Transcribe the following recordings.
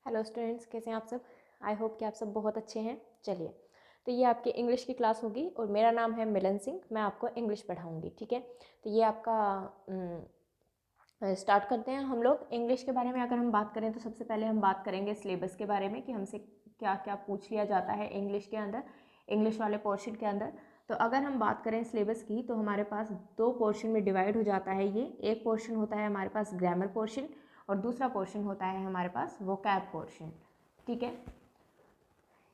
Hello students, कैसे हैं आप सब। आई होप कि आप सब बहुत अच्छे हैं। चलिए, तो ये आपकी इंग्लिश की क्लास होगी और मेरा नाम है मिलन सिंह। मैं आपको इंग्लिश पढ़ाऊंगी, ठीक है। तो ये आपका स्टार्ट करते हैं हम लोग। इंग्लिश के बारे में अगर हम बात करें तो सबसे पहले हम बात करेंगे सिलेबस के बारे में कि हमसे क्या क्या पूछ लिया जाता है इंग्लिश के अंदर, इंग्लिश वाले पोर्शन के अंदर। तो अगर हम बात करें सिलेबस की तो हमारे पास दो पोर्शन में डिवाइड हो जाता है ये। एक पोर्शन होता है हमारे पास ग्रामर पोर्शन और दूसरा पोर्शन होता है हमारे पास वोकैब पोर्शन, ठीक है।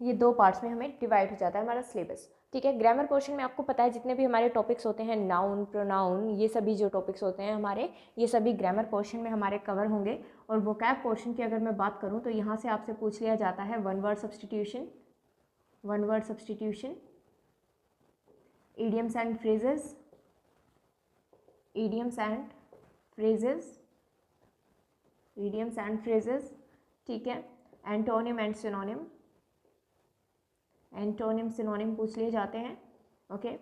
ये दो पार्ट्स में हमें डिवाइड हो जाता है हमारा सिलेबस, ठीक है। ग्रामर पोर्शन में आपको पता है जितने भी हमारे टॉपिक्स होते हैं, नाउन, प्रोनाउन, ये सभी जो टॉपिक्स होते हैं हमारे, ये सभी ग्रामर पोर्शन में हमारे कवर होंगे। और वोकैब पोर्शन की अगर मैं बात करूँ तो यहाँ से आपसे पूछ लिया जाता है one word substitution, idioms and phrases, idioms and phrases, idioms and phrases, ठीक है। Antonym and synonym, antonym synonym पूछ लिए जाते हैं, ओके।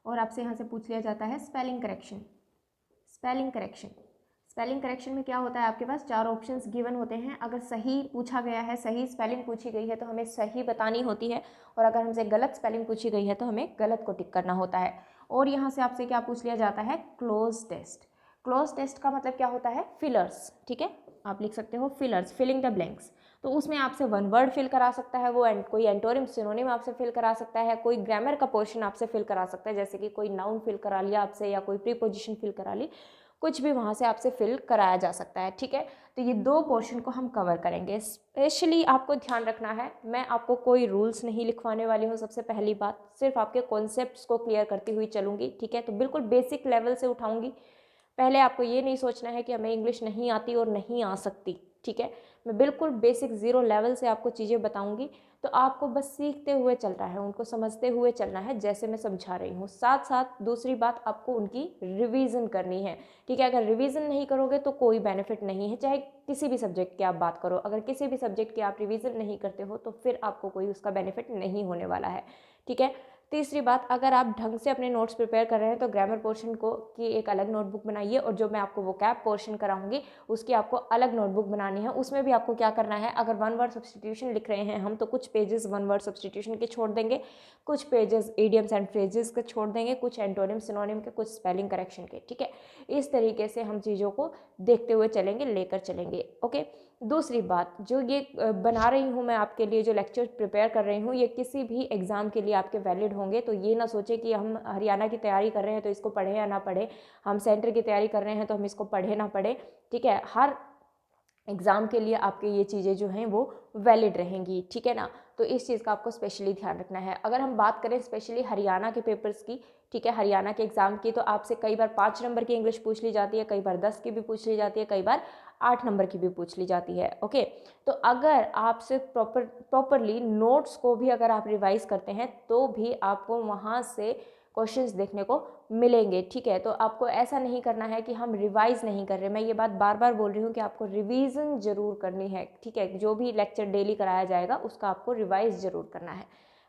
और आपसे यहाँ से पूछ लिया जाता है spelling correction. Spelling correction, spelling correction में क्या होता है, आपके पास चार ऑप्शंस गिवन होते हैं। अगर सही पूछा गया है, सही स्पेलिंग पूछी गई है तो हमें सही बतानी होती है, और अगर हमसे गलत स्पेलिंग पूछी गई है तो हमें गलत को टिक करना होता है। और यहाँ से आपसे क्या पूछ लिया जाता है, क्लोज टेस्ट। क्लोज टेस्ट का मतलब क्या होता है, फिलर्स, ठीक है। आप लिख सकते हो फिलर्स, फिलिंग द ब्लैंक्स। तो उसमें आपसे वन वर्ड फिल करा सकता है वो, कोई एंटोनिम सिनोनिम आपसे फिल करा सकता है, कोई ग्रामर का पोर्शन आपसे फिल करा सकता है, जैसे कि कोई नाउन फिल करा लिया आपसे या कोई प्रीपोजिशन फिल करा ली, कुछ भी वहाँ से आपसे फिल कराया जा सकता है, ठीक है। तो ये दो पोर्शन को हम कवर करेंगे। स्पेशली आपको ध्यान रखना है, मैं आपको कोई रूल्स नहीं लिखवाने वाली हूँ। सबसे पहली बात, सिर्फ आपके कॉन्सेप्ट्स को क्लियर करती हुई चलूँगी, ठीक है। तो बिल्कुल बेसिक लेवल से उठाऊँगी। पहले आपको ये नहीं सोचना है कि हमें इंग्लिश नहीं आती और नहीं आ सकती, ठीक है। मैं बिल्कुल बेसिक ज़ीरो लेवल से आपको चीज़ें बताऊंगी, तो आपको बस सीखते हुए चल रहा है, उनको समझते हुए चलना है जैसे मैं समझा रही हूँ। साथ साथ दूसरी बात, आपको उनकी रिवीजन करनी है, ठीक है। अगर रिवीजन नहीं करोगे तो कोई बेनिफिट नहीं है, चाहे किसी भी सब्जेक्ट की आप बात करो। अगर किसी भी सब्जेक्ट की आप रिवीजन नहीं करते हो तो फिर आपको कोई उसका बेनिफिट नहीं होने वाला है, ठीक है। तीसरी बात, अगर आप ढंग से अपने नोट्स प्रिपेयर कर रहे हैं तो ग्रामर पोर्शन को की एक अलग नोटबुक बनाइए, और जो मैं आपको वोकैब पोर्शन कराऊंगी उसकी आपको अलग नोटबुक बनानी है। उसमें भी आपको क्या करना है, अगर वन वर्ड सब्सटीट्यूशन लिख रहे हैं हम तो कुछ पेजेस वन वर्ड सब्सटीट्यूशन के छोड़ देंगे, कुछ पेजेस इडियम्स एंड फ्रेजेस के छोड़ देंगे, कुछ एंटोनिम सिनोनिम के, कुछ स्पेलिंग करेक्शन के, ठीक है। इस तरीके से हम चीज़ों को देखते हुए चलेंगे, लेकर चलेंगे, ओके। दूसरी बात, जो ये बना रही हूँ मैं आपके लिए, जो लेक्चर प्रिपेयर कर रही हूँ, ये किसी भी एग्ज़ाम के लिए आपके वैलिड होंगे। तो ये ना सोचे कि हम हरियाणा की तैयारी कर रहे हैं तो इसको पढ़े या ना पढ़े, हम सेंटर की तैयारी कर रहे हैं तो हम इसको पढ़े ना पढ़े, ठीक है। हर एग्ज़ाम के लिए आपके ये चीज़ें जो हैं वो वैलिड रहेंगी, ठीक है ना। तो इस चीज़ का आपको स्पेशली ध्यान रखना है। अगर हम बात करें स्पेशली हरियाणा के पेपर्स की, ठीक है, हरियाणा के एग्ज़ाम की, तो आपसे कई बार 5 नंबर की इंग्लिश पूछ ली जाती है, कई बार 10 की भी पूछ ली जाती है, कई बार 8 नंबर की भी पूछ ली जाती है, ओके। तो अगर आपसे प्रॉपरली नोट्स को भी अगर आप रिवाइज करते हैं तो भी आपको वहाँ से क्वेश्चंस देखने को मिलेंगे, ठीक है। तो आपको ऐसा नहीं करना है कि हम रिवाइज नहीं कर रहे। मैं ये बात बार बार बोल रही हूँ कि आपको रिवीजन जरूर करनी है, ठीक है। जो भी लेक्चर डेली कराया जाएगा उसका आपको रिवाइज जरूर करना है,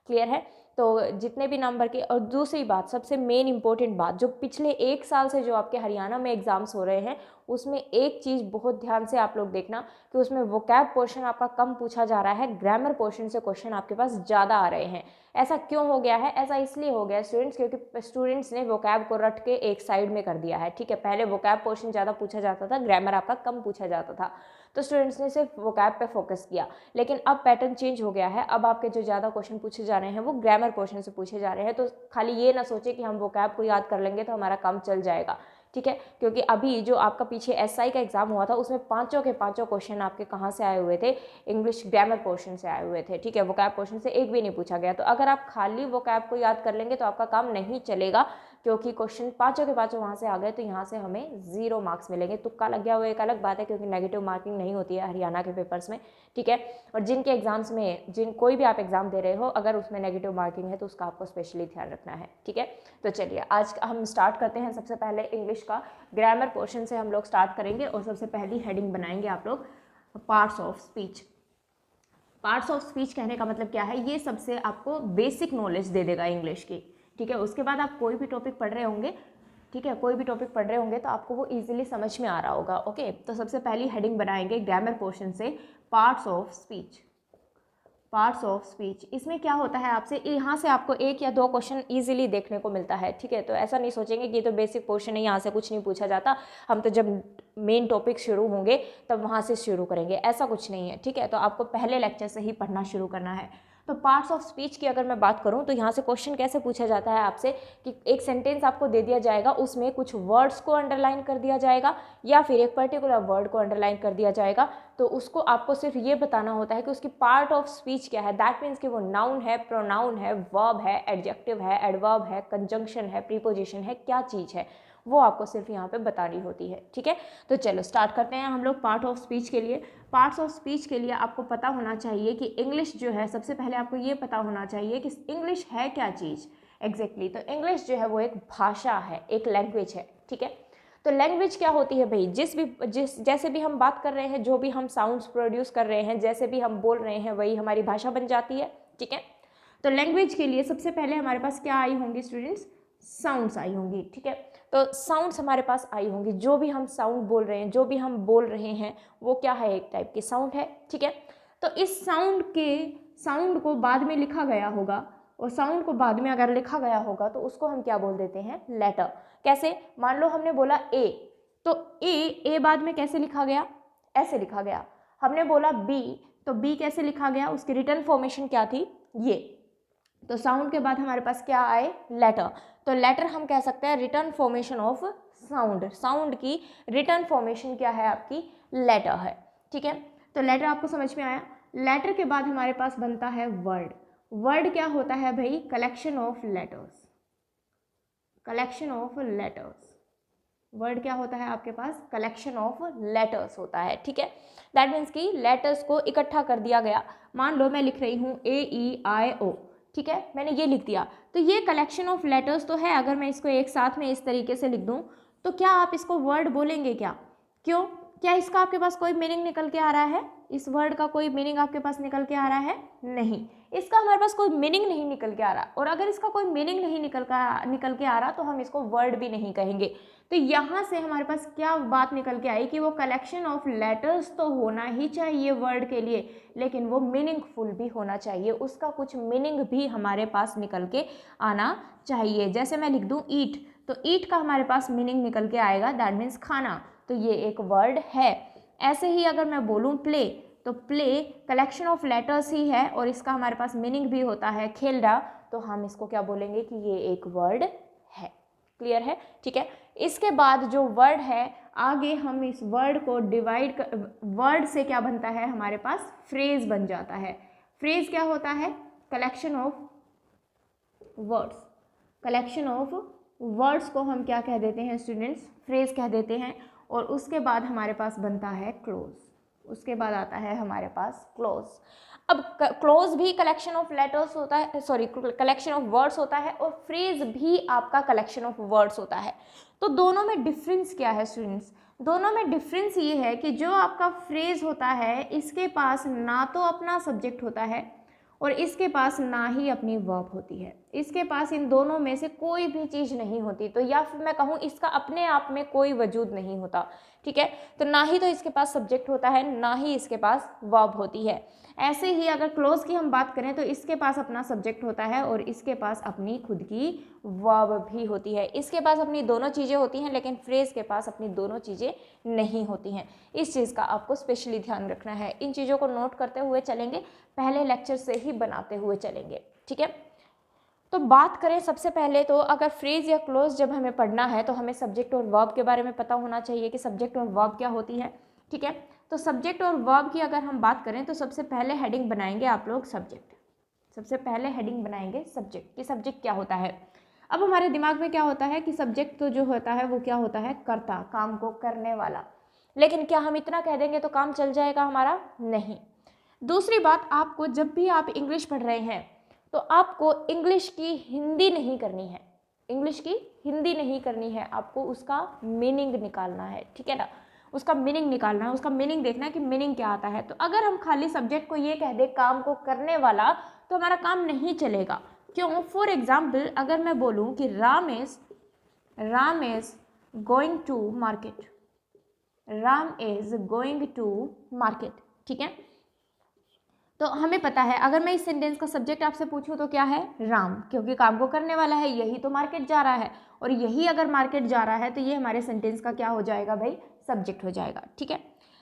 क्लियर है। तो जितने भी नंबर के, और दूसरी बात, सबसे मेन इंपॉर्टेंट बात, जो पिछले 1 साल से जो आपके हरियाणा में एग्जाम्स हो रहे हैं उसमें एक चीज़ बहुत ध्यान से आप लोग देखना कि उसमें वोकैब पोर्शन आपका कम पूछा जा रहा है, ग्रामर पोर्शन से क्वेश्चन आपके पास ज़्यादा आ रहे हैं। ऐसा क्यों हो गया है, ऐसा इसलिए हो गया है स्टूडेंट्स, क्योंकि स्टूडेंट्स ने वोकैब को रट के एक साइड में कर दिया है, ठीक है। पहले वोकैब पोर्शन ज़्यादा पूछा जाता था, ग्रामर आपका कम पूछा जाता था, तो स्टूडेंट्स ने सिर्फ वोकैब पे फोकस किया। लेकिन अब पैटर्न चेंज हो गया है, अब आपके जो ज़्यादा क्वेश्चन पूछे जा रहे हैं वो ग्रामर पोर्शन से पूछे जा रहे हैं। तो खाली ये ना सोचे कि हम वोकैब को याद कर लेंगे तो हमारा काम चल जाएगा, ठीक है। क्योंकि अभी जो आपका पीछे एसआई का एग्जाम हुआ था उसमें पांचों के पांचों क्वेश्चन आपके कहाँ से आए हुए थे, इंग्लिश ग्रामर पोर्शन से आए हुए थे, ठीक है। वोकैब पोर्शन से एक भी नहीं पूछा गया। तो अगर आप खाली वोकैब को याद कर लेंगे तो आपका काम नहीं चलेगा, क्योंकि क्वेश्चन पांचों के पांचों वहाँ से आ गए तो यहाँ से हमें 0 मार्क्स मिलेंगे। तुक्का लग गया वो एक अलग बात है, क्योंकि नेगेटिव मार्किंग नहीं होती है हरियाणा के पेपर्स में, ठीक है। और जिनके एग्जाम्स में, कोई भी आप एग्जाम दे रहे हो, अगर उसमें नेगेटिव मार्किंग है तो उसका आपको स्पेशली ध्यान रखना है, ठीक है। तो चलिए आज हम स्टार्ट करते हैं। सबसे पहले इंग्लिश का ग्रामर पोर्शन से हम लोग स्टार्ट करेंगे, और सबसे पहली हेडिंग बनाएंगे आप लोग parts of speech. Parts of speech कहने का मतलब क्या है, ये सबसे आपको बेसिक नॉलेज दे देगा इंग्लिश की, ठीक है। उसके बाद आप कोई भी टॉपिक पढ़ रहे होंगे ठीक है, कोई भी टॉपिक पढ़ रहे होंगे तो आपको वो इजीली समझ में आ रहा होगा। ओके, तो सबसे पहली हेडिंग बनाएंगे ग्रामर पोर्शन से, parts of speech. Parts of speech, इसमें क्या होता है आपसे, यहाँ से आपको 1 या 2 क्वेश्चन इजीली देखने को मिलता है। ठीक है, तो ऐसा नहीं सोचेंगे कि ये तो बेसिक पोर्शन है, यहाँ से कुछ नहीं पूछा जाता, हम तो जब मेन टॉपिक शुरू होंगे तब वहाँ से शुरू करेंगे, ऐसा कुछ नहीं है। ठीक है, तो आपको पहले लेक्चर से ही पढ़ना शुरू करना है। तो पार्ट्स ऑफ स्पीच की अगर मैं बात करूं तो यहाँ से क्वेश्चन कैसे पूछा जाता है आपसे कि एक सेंटेंस आपको दे दिया जाएगा, उसमें कुछ वर्ड्स को अंडरलाइन कर दिया जाएगा या फिर एक पर्टिकुलर वर्ड को अंडरलाइन कर दिया जाएगा, तो उसको आपको सिर्फ ये बताना होता है कि उसकी पार्ट ऑफ स्पीच क्या है। दैट मीन्स कि वो नाउन है, प्रोनाउन है, वर्ब है, एडजेक्टिव है, एडवर्ब है, कंजंक्शन है, प्रीपोजिशन है, क्या चीज़ है वो आपको सिर्फ यहाँ पे बतानी होती है। ठीक है, तो चलो स्टार्ट करते हैं हम लोग पार्ट ऑफ स्पीच के लिए। पार्ट्स ऑफ स्पीच के लिए आपको पता होना चाहिए कि इंग्लिश जो है, सबसे पहले आपको ये पता होना चाहिए कि इंग्लिश है क्या चीज़ एग्जैक्टली। तो इंग्लिश जो है वो एक भाषा है, एक लैंग्वेज है। ठीक है, तो लैंग्वेज क्या होती है भाई, जैसे भी हम बात कर रहे हैं, जो भी हम साउंड्स प्रोड्यूस कर रहे हैं, जैसे भी हम बोल रहे हैं, वही हमारी भाषा बन जाती है। ठीक है, तो लैंग्वेज के लिए सबसे पहले हमारे पास क्या आई होंगी स्टूडेंट्स, साउंड्स आई होंगी। ठीक है, तो साउंड्स हमारे पास आई होंगी, जो भी हम साउंड बोल रहे हैं, जो भी हम बोल रहे हैं वो क्या है, एक टाइप की साउंड है। ठीक है, तो इस साउंड को बाद में लिखा गया होगा, और साउंड को बाद में अगर लिखा गया होगा तो उसको हम क्या बोल देते हैं, लेटर। कैसे, मान लो हमने बोला ए, तो ए बाद में कैसे लिखा गया, ऐसे लिखा गया। हमने बोला बी, तो बी कैसे लिखा गया, उसकी रिटर्न फॉर्मेशन क्या थी, ये। तो साउंड के बाद हमारे पास क्या आए, लेटर। तो लेटर हम कह सकते हैं return formation of sound. Sound की रिटर्न फॉर्मेशन क्या है आपकी, लेटर है। ठीक है, तो लेटर आपको समझ में आया। लेटर के बाद हमारे पास बनता है वर्ड। वर्ड क्या होता है भाई, collection of letters. Collection of letters, word क्या होता है आपके पास, कलेक्शन ऑफ लेटर्स होता है। ठीक है, दैट मीन्स कि लेटर्स को इकट्ठा कर दिया गया। मान लो मैं लिख रही हूँ AEIO, ठीक है, मैंने ये लिख दिया, तो ये कलेक्शन ऑफ लेटर्स तो है। अगर मैं इसको एक साथ में इस तरीके से लिख दूँ तो क्या आप इसको वर्ड बोलेंगे क्या, क्यों, क्या इसका आपके पास कोई मीनिंग निकल के आ रहा है, इस वर्ड का कोई मीनिंग आपके पास निकल के आ रहा है, नहीं, इसका हमारे पास कोई मीनिंग नहीं निकल के आ रहा। और अगर इसका कोई मीनिंग नहीं निकल के आ रहा तो हम इसको वर्ड भी नहीं कहेंगे। तो यहाँ से हमारे पास क्या बात निकल के आई कि वो कलेक्शन ऑफ लेटर्स तो होना ही चाहिए वर्ड के लिए, लेकिन वो मीनिंगफुल भी होना चाहिए, उसका कुछ मीनिंग भी हमारे पास निकल के आना चाहिए। जैसे मैं लिख दूँ ईट, तो ईट का हमारे पास मीनिंग निकल के आएगा, दैट मीन्स खाना, तो ये एक वर्ड है। ऐसे ही अगर मैं बोलूँ प्ले, तो प्ले कलेक्शन ऑफ लेटर्स ही है और इसका हमारे पास मीनिंग भी होता है खेलना, तो हम इसको क्या बोलेंगे कि ये एक वर्ड है। क्लियर है, ठीक है। इसके बाद जो वर्ड है, आगे हम इस वर्ड को डिवाइड कर, वर्ड से क्या बनता है हमारे पास, फ्रेज बन जाता है। फ्रेज क्या होता है, collection of words. Collection of words को हम क्या कह देते हैं स्टूडेंट्स, फ्रेज कह देते हैं। और उसके बाद हमारे पास बनता है क्लोज, उसके बाद आता है हमारे पास क्लोज। अब क्लोज भी कलेक्शन ऑफ लेटर्स होता है, सॉरी कलेक्शन ऑफ वर्ड्स होता है, और फ्रेज भी आपका कलेक्शन ऑफ वर्ड्स होता है। तो दोनों में डिफरेंस क्या है स्टूडेंट्स, दोनों में डिफरेंस ये है कि जो आपका फ्रेज होता है इसके पास ना तो अपना सब्जेक्ट होता है और इसके पास ना ही अपनी वर्ब होती है, इसके पास इन दोनों में से कोई भी चीज़ नहीं होती। तो या फिर मैं कहूँ इसका अपने आप में कोई वजूद नहीं होता, ठीक है। तो ना ही तो इसके पास सब्जेक्ट होता है, ना ही इसके पास वर्ब होती है। ऐसे ही अगर क्लोज की हम बात करें तो इसके पास अपना सब्जेक्ट होता है और इसके पास अपनी खुद की वर्ब भी होती है। इसके पास अपनी दोनों चीज़ें होती हैं, लेकिन फ्रेज के पास अपनी दोनों चीज़ें नहीं होती हैं। इस चीज़ का आपको स्पेशली ध्यान रखना है। इन चीज़ों को नोट करते हुए चलेंगे, पहले लेक्चर से ही बनाते हुए चलेंगे, ठीक है। तो बात करें सबसे पहले तो अगर फ्रेज या क्लोज जब हमें पढ़ना है तो हमें सब्जेक्ट और वर्ब के बारे में पता होना चाहिए कि सब्जेक्ट और वर्ब क्या होती है, ठीक है। तो सब्जेक्ट और वर्ब की अगर हम बात करें तो सबसे पहले हेडिंग बनाएंगे आप लोग सब्जेक्ट। सबसे पहले हेडिंग बनाएंगे सब्जेक्ट कि सब्जेक्ट क्या होता है। अब हमारे दिमाग में क्या होता है कि सब्जेक्ट तो जो होता है वो क्या होता है, कर्ता, काम को करने वाला। लेकिन क्या हम इतना कह देंगे तो काम चल जाएगा हमारा, नहीं। दूसरी बात, आपको जब भी आप इंग्लिश पढ़ रहे हैं तो आपको इंग्लिश की हिंदी नहीं करनी है, इंग्लिश की हिंदी नहीं करनी है, आपको उसका मीनिंग निकालना है, ठीक है ना। उसका मीनिंग निकालना है, उसका मीनिंग देखना है कि मीनिंग क्या आता है। तो अगर हम खाली सब्जेक्ट को ये कह दे काम को करने वाला तो हमारा काम नहीं चलेगा। क्यों, फॉर एग्जाम्पल अगर मैं बोलूँ कि Ram is going to market, Ram is going to market, ठीक है। तो हमें पता है अगर मैं इस सेंटेंस का सब्जेक्ट आपसे पूछूं तो क्या है, राम, क्योंकि काम को करने वाला है, यही तो मार्केट जा रहा है, और यही अगर मार्केट जा रहा है तो ये हमारे सेंटेंस का क्या हो जाएगा भाई, सब्जेक्ट हो जाएगा, ठीक है।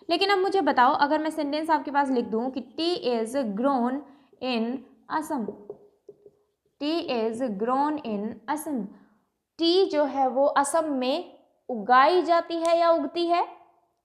लेकिन अब मुझे बताओ, अगर मैं सेंटेंस आपके पास लिख दूं कि T is grown in Assam, T is grown in Assam, T जो है वो असम में उगाई जाती है या उगती है,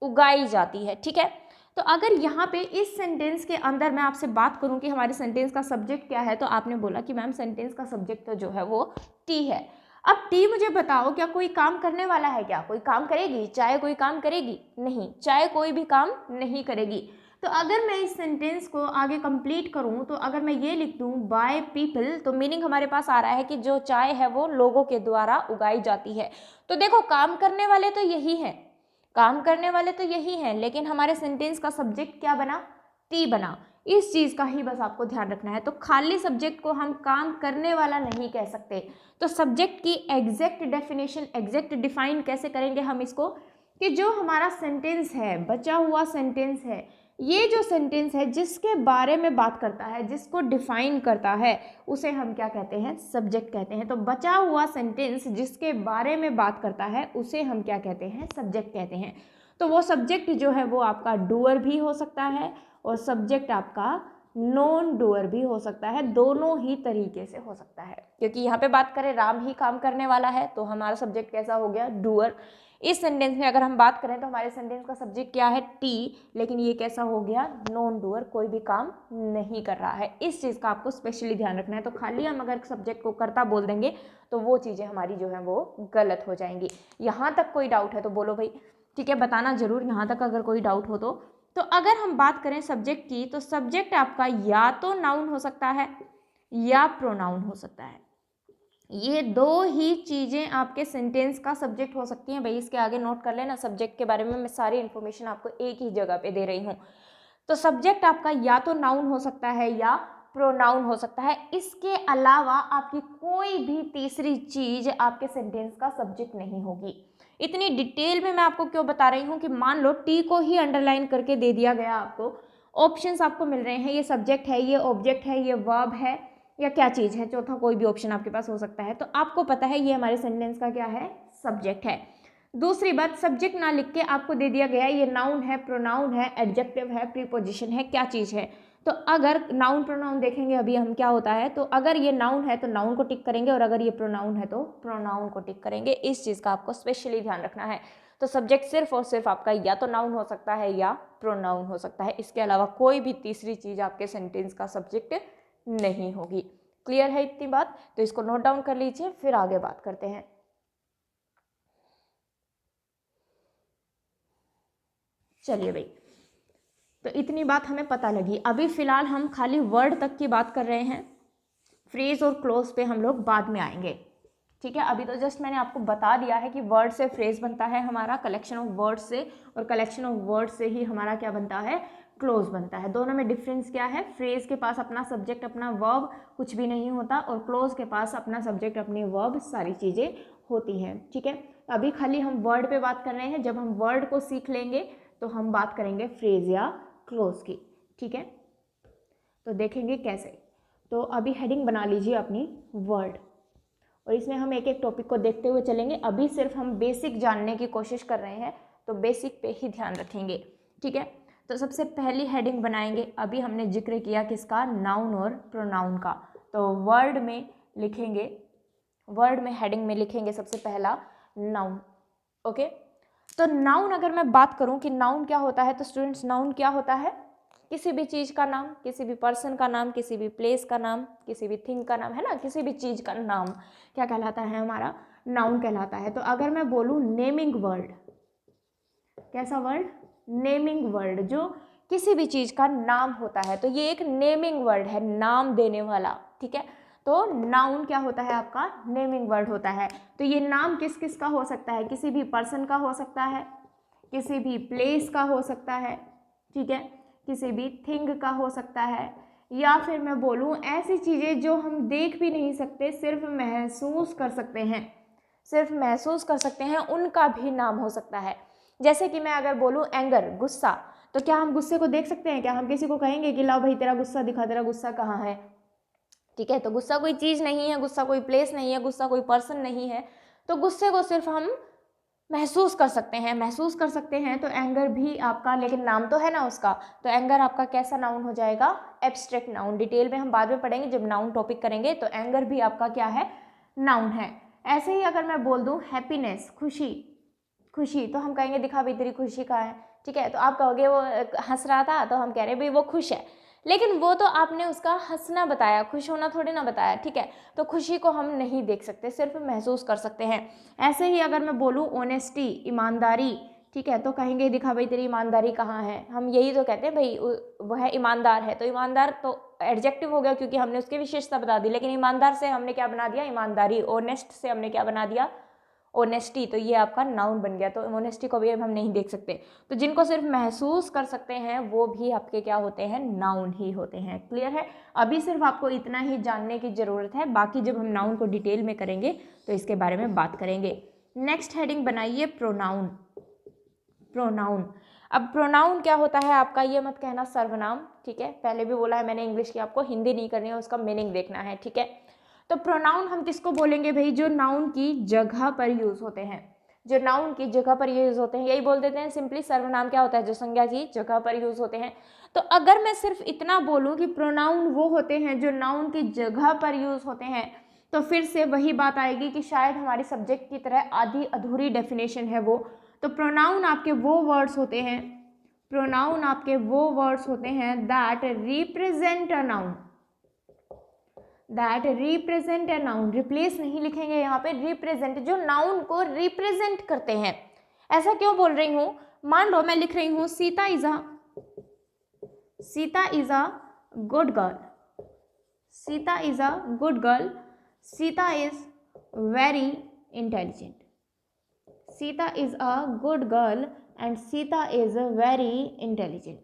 उगाई जाती है, ठीक है। तो अगर यहाँ पे इस सेंटेंस के अंदर मैं आपसे बात करूँ कि हमारे सेंटेंस का सब्जेक्ट क्या है, तो आपने बोला कि मैम सेंटेंस का सब्जेक्ट तो जो है वो टी है। अब टी मुझे बताओ, क्या कोई काम करने वाला है, क्या कोई काम करेगी, चाय कोई काम करेगी, नहीं, चाय कोई भी काम नहीं करेगी। तो अगर मैं इस सेंटेंस को आगे कंप्लीट करूं, तो अगर मैं ये लिख दूं बाय पीपल, तो मीनिंग हमारे पास आ रहा है कि जो चाय है वो लोगों के द्वारा उगाई जाती है। तो देखो काम करने वाले तो यही हैं, काम करने वाले तो यही हैं, लेकिन हमारे सेंटेंस का सब्जेक्ट क्या बना, टी बना। इस चीज़ का ही बस आपको ध्यान रखना है। तो खाली सब्जेक्ट को हम काम करने वाला नहीं कह सकते। तो सब्जेक्ट की एग्जैक्ट डेफिनेशन, एग्जैक्ट डिफाइन कैसे करेंगे हम इसको, कि जो हमारा सेंटेंस है, बचा हुआ सेंटेंस है, ये जो सेंटेंस है जिसके बारे में बात करता है, जिसको डिफाइन करता है, उसे हम क्या कहते हैं, सब्जेक्ट कहते हैं। तो बचा हुआ सेंटेंस जिसके बारे में बात करता है उसे हम क्या कहते हैं, सब्जेक्ट कहते हैं। तो वो सब्जेक्ट जो है वो आपका डूअर भी हो सकता है और सब्जेक्ट आपका नॉन डूअर भी हो सकता है, दोनों ही तरीके से हो सकता है। क्योंकि यहाँ पे बात करें राम ही काम करने वाला है, तो हमारा सब्जेक्ट कैसा हो गया, डूअर। इस सेंटेंस में अगर हम बात करें तो हमारे सेंटेंस का सब्जेक्ट क्या है, टी, लेकिन ये कैसा हो गया, नॉन डूअर, कोई भी काम नहीं कर रहा है। इस चीज़ का आपको स्पेशली ध्यान रखना है। तो खाली हम अगर सब्जेक्ट को करता बोल देंगे तो वो चीज़ें हमारी जो है वो गलत हो जाएंगी। यहाँ तक कोई डाउट है तो बोलो भाई, ठीक है, बताना जरूर यहाँ तक अगर कोई डाउट हो तो अगर हम बात करें सब्जेक्ट की, तो सब्जेक्ट आपका या तो नाउन हो सकता है या प्रोनाउन हो सकता है। ये दो ही चीज़ें आपके सेंटेंस का सब्जेक्ट हो सकती हैं। भाई इसके आगे नोट कर लेना, सब्जेक्ट के बारे में मैं सारी इन्फॉर्मेशन आपको एक ही जगह पे दे रही हूँ। तो सब्जेक्ट आपका या तो नाउन हो सकता है या प्रोनाउन हो सकता है। इसके अलावा आपकी कोई भी तीसरी चीज़ आपके सेंटेंस का सब्जेक्ट नहीं होगी। इतनी डिटेल में मैं आपको क्यों बता रही हूँ कि मान लो टी को ही अंडरलाइन करके दे दिया गया, आपको ऑप्शंस आपको मिल रहे हैं, ये सब्जेक्ट है, ये ऑब्जेक्ट है, ये वर्ब है, या क्या चीज़ है, चौथा कोई भी ऑप्शन आपके पास हो सकता है। तो आपको पता है ये हमारे सेंटेंस का क्या है, सब्जेक्ट है। दूसरी बात, सब्जेक्ट ना लिख के आपको दे दिया गया है ये नाउन है, प्रोनाउन है, एडजेक्टिव है, प्रीपोजिशन है, क्या चीज़ है। तो अगर नाउन प्रोनाउन देखेंगे अभी हम क्या होता है, तो अगर ये नाउन है तो नाउन को टिक करेंगे और अगर ये प्रोनाउन है तो प्रोनाउन को टिक करेंगे। इस चीज़ का आपको स्पेशली ध्यान रखना है। तो सब्जेक्ट सिर्फ और सिर्फ आपका या तो नाउन हो सकता है या प्रोनाउन हो सकता है। इसके अलावा कोई भी तीसरी चीज़ आपके सेंटेंस का सब्जेक्ट नहीं होगी। क्लियर है इतनी बात? तो इसको नोट डाउन कर लीजिए, फिर आगे बात करते हैं। चलिए भाई, तो इतनी बात हमें पता लगी। अभी फिलहाल हम खाली वर्ड तक की बात कर रहे हैं, फ्रेज और क्लोज पे हम लोग बाद में आएंगे, ठीक है। अभी तो जस्ट मैंने आपको बता दिया है कि वर्ड से फ्रेज बनता है हमारा, कलेक्शन ऑफ वर्ड से, और कलेक्शन ऑफ वर्ड से ही हमारा क्या बनता है, क्लोज बनता है। दोनों में डिफरेंस क्या है, फ्रेज के पास अपना सब्जेक्ट अपना वर्ब कुछ भी नहीं होता, और क्लोज के पास अपना सब्जेक्ट अपनी वर्ब सारी चीज़ें होती हैं, ठीक है। अभी खाली हम वर्ड पे बात कर रहे हैं। जब हम वर्ड को सीख लेंगे तो हम बात करेंगे फ्रेज या क्लोज की, ठीक है। तो देखेंगे कैसे। तो अभी हेडिंग बना लीजिए अपनी वर्ड, और इसमें हम एक एक टॉपिक को देखते हुए चलेंगे। अभी सिर्फ हम बेसिक जानने की कोशिश कर रहे हैं, तो बेसिक पे ही ध्यान रखेंगे, ठीक है। तो सबसे पहली हेडिंग बनाएंगे, अभी हमने जिक्र किया किसका, नाउन और प्रोनाउन का। तो वर्ड में लिखेंगे, वर्ड में हेडिंग में लिखेंगे सबसे पहला नाउन, ओके। तो नाउन अगर मैं बात करूं कि नाउन क्या होता है, तो स्टूडेंट्स नाउन क्या होता है, किसी भी चीज़ का नाम, किसी भी पर्सन का नाम, किसी भी प्लेस का नाम, किसी भी थिंग का नाम, है ना, किसी भी चीज़ का नाम क्या कहलाता है, हमारा नाउन कहलाता है। तो अगर मैं बोलूँ नेमिंग वर्ड, कैसा वर्ड, नेमिंग वर्ड, जो किसी भी चीज़ का नाम होता है, तो ये एक नेमिंग वर्ड है, नाम देने वाला, ठीक है। तो नाउन क्या होता है आपका, नेमिंग वर्ड होता है। तो ये नाम किस किस का हो सकता है, किसी भी पर्सन का हो सकता है, किसी भी प्लेस का हो सकता है, ठीक है, किसी भी थिंग का हो सकता है, या फिर मैं बोलूँ ऐसी चीज़ें जो हम देख भी नहीं सकते, सिर्फ महसूस कर सकते हैं, सिर्फ महसूस कर सकते हैं उनका भी नाम हो सकता है। जैसे कि मैं अगर बोलूँ एंगर, गुस्सा, तो क्या हम गुस्से को देख सकते हैं? क्या हम किसी को कहेंगे कि लाओ भाई तेरा गुस्सा दिखा, तेरा गुस्सा कहाँ है? ठीक है, तो गुस्सा कोई चीज़ नहीं है, गुस्सा कोई प्लेस नहीं है, गुस्सा कोई पर्सन नहीं है, तो गुस्से को सिर्फ हम महसूस कर सकते हैं, महसूस कर सकते हैं। तो एंगर भी आपका, लेकिन नाम तो है ना उसका, तो एंगर आपका कैसा नाउन हो जाएगा? Abstract noun. डिटेल में हम बाद में पढ़ेंगे जब नाउन टॉपिक करेंगे। तो एंगर भी आपका क्या है? नाउन है। ऐसे ही अगर मैं बोल दूं हैप्पीनेस, खुशी, खुशी, तो हम कहेंगे दिखा भाई तेरी खुशी कहाँ है? ठीक है, तो आप कहोगे वो हंस रहा था, तो हम कह रहे हैं भाई वो खुश है, लेकिन वो तो आपने उसका हंसना बताया, खुश होना थोड़ी ना बताया। ठीक है, तो खुशी को हम नहीं देख सकते, सिर्फ महसूस कर सकते हैं। ऐसे ही अगर मैं बोलूँ ऑनेस्टी, ईमानदारी, ठीक है, तो कहेंगे दिखा भाई तेरी ईमानदारी कहाँ है? हम यही तो कहते हैं भाई वह ईमानदार है, तो ईमानदार तो एडजेक्टिव हो गया क्योंकि हमने उसकी विशेषता बता दी, लेकिन ईमानदार से हमने क्या बना दिया? ईमानदारी। ऑनेस्ट से हमने क्या बना दिया? ऑनेस्टी। तो ये आपका नाउन बन गया। तो ऑनेस्टी को भी अब हम नहीं देख सकते। तो जिनको सिर्फ महसूस कर सकते हैं वो भी आपके क्या होते हैं? नाउन ही होते हैं। क्लियर है? अभी सिर्फ आपको इतना ही जानने की ज़रूरत है, बाकी जब हम नाउन को डिटेल में करेंगे तो इसके बारे में बात करेंगे। नेक्स्ट हेडिंग बनाइए प्रोनाउन। प्रोनाउन, अब प्रोनाउन क्या होता है आपका? ये मत कहना सर्वनाम, ठीक है, पहले भी बोला है मैंने इंग्लिश की, आपको हिंदी नहीं करनी है, उसका मीनिंग देखना है। ठीक है, तो प्रोनाउन हम किसको बोलेंगे भाई? जो नाउन की जगह पर यूज होते हैं, जो नाउन की जगह पर यूज होते हैं, यही बोल देते हैं सिंपली। सर्वनाम क्या होता है? जो संज्ञा की जगह पर यूज होते हैं। तो अगर मैं सिर्फ इतना बोलूं कि प्रोनाउन वो होते हैं जो नाउन की जगह पर यूज होते हैं, तो फिर से वही बात आएगी कि शायद हमारी सब्जेक्ट की तरह आधी अधूरी डेफिनेशन है वो। तो प्रोनाउन आपके वो वर्ड्स होते हैं, प्रोनाउन आपके वो वर्ड्स होते हैं that represent a noun, that represent a noun. Replace नहीं लिखेंगे यहाँ पे, रिप्रेजेंट, जो नाउन को रिप्रेजेंट करते हैं। ऐसा क्यों बोल रही हूँ? मान लो मैं लिख रही हूँ Sita is a good girl, Sita is a good girl, Sita is very intelligent, Sita is a good girl and Sita is very intelligent.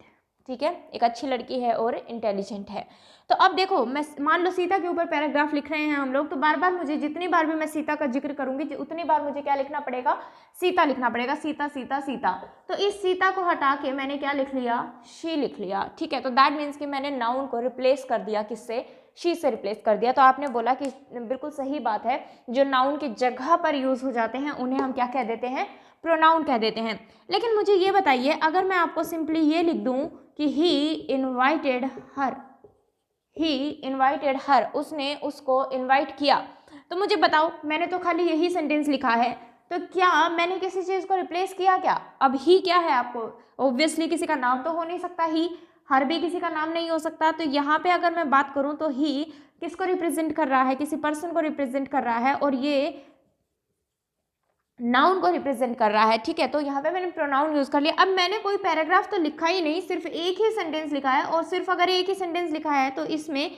ठीक है, एक अच्छी लड़की है और इंटेलिजेंट है। तो अब देखो, मैं मान लो सीता के ऊपर पैराग्राफ लिख रहे हैं हम लोग, तो बार बार मुझे, जितनी बार भी मैं सीता का जिक्र करूंगी उतनी बार मुझे क्या लिखना पड़ेगा? सीता लिखना पड़ेगा। सीता सीता सीता। तो इस सीता को हटा के मैंने क्या लिख लिया? शी लिख लिया। ठीक है, तो दैट मीन्स कि मैंने नाउन को रिप्लेस कर दिया, किससे? शी से रिप्लेस कर दिया। तो आपने बोला कि बिल्कुल सही बात है, जो नाउन की जगह पर यूज हो जाते हैं उन्हें हम क्या कह देते हैं? प्रोनाउन कह देते हैं। लेकिन मुझे ये बताइए, अगर मैं आपको सिंपली ये लिख दूं कि ही इनवाइटेड हर, ही इनवाइटेड हर, उसने उसको इनवाइट किया, तो मुझे बताओ, मैंने तो खाली यही सेंटेंस लिखा है, तो क्या मैंने किसी चीज को रिप्लेस किया क्या? अब ही क्या है आपको? ऑब्वियसली किसी का नाम तो हो नहीं सकता, ही, हर भी किसी का नाम नहीं हो सकता। तो यहाँ पे अगर मैं बात करूँ तो ही किसको रिप्रेजेंट कर रहा है? किसी पर्सन को रिप्रेजेंट कर रहा है, और ये नाउन को रिप्रेजेंट कर रहा है। ठीक है, तो यहाँ पे मैंने प्रोनाउन यूज कर लिया। अब मैंने कोई पैराग्राफ तो लिखा ही नहीं, सिर्फ एक ही सेंटेंस लिखा है, और सिर्फ अगर एक ही सेंटेंस लिखा है तो इसमें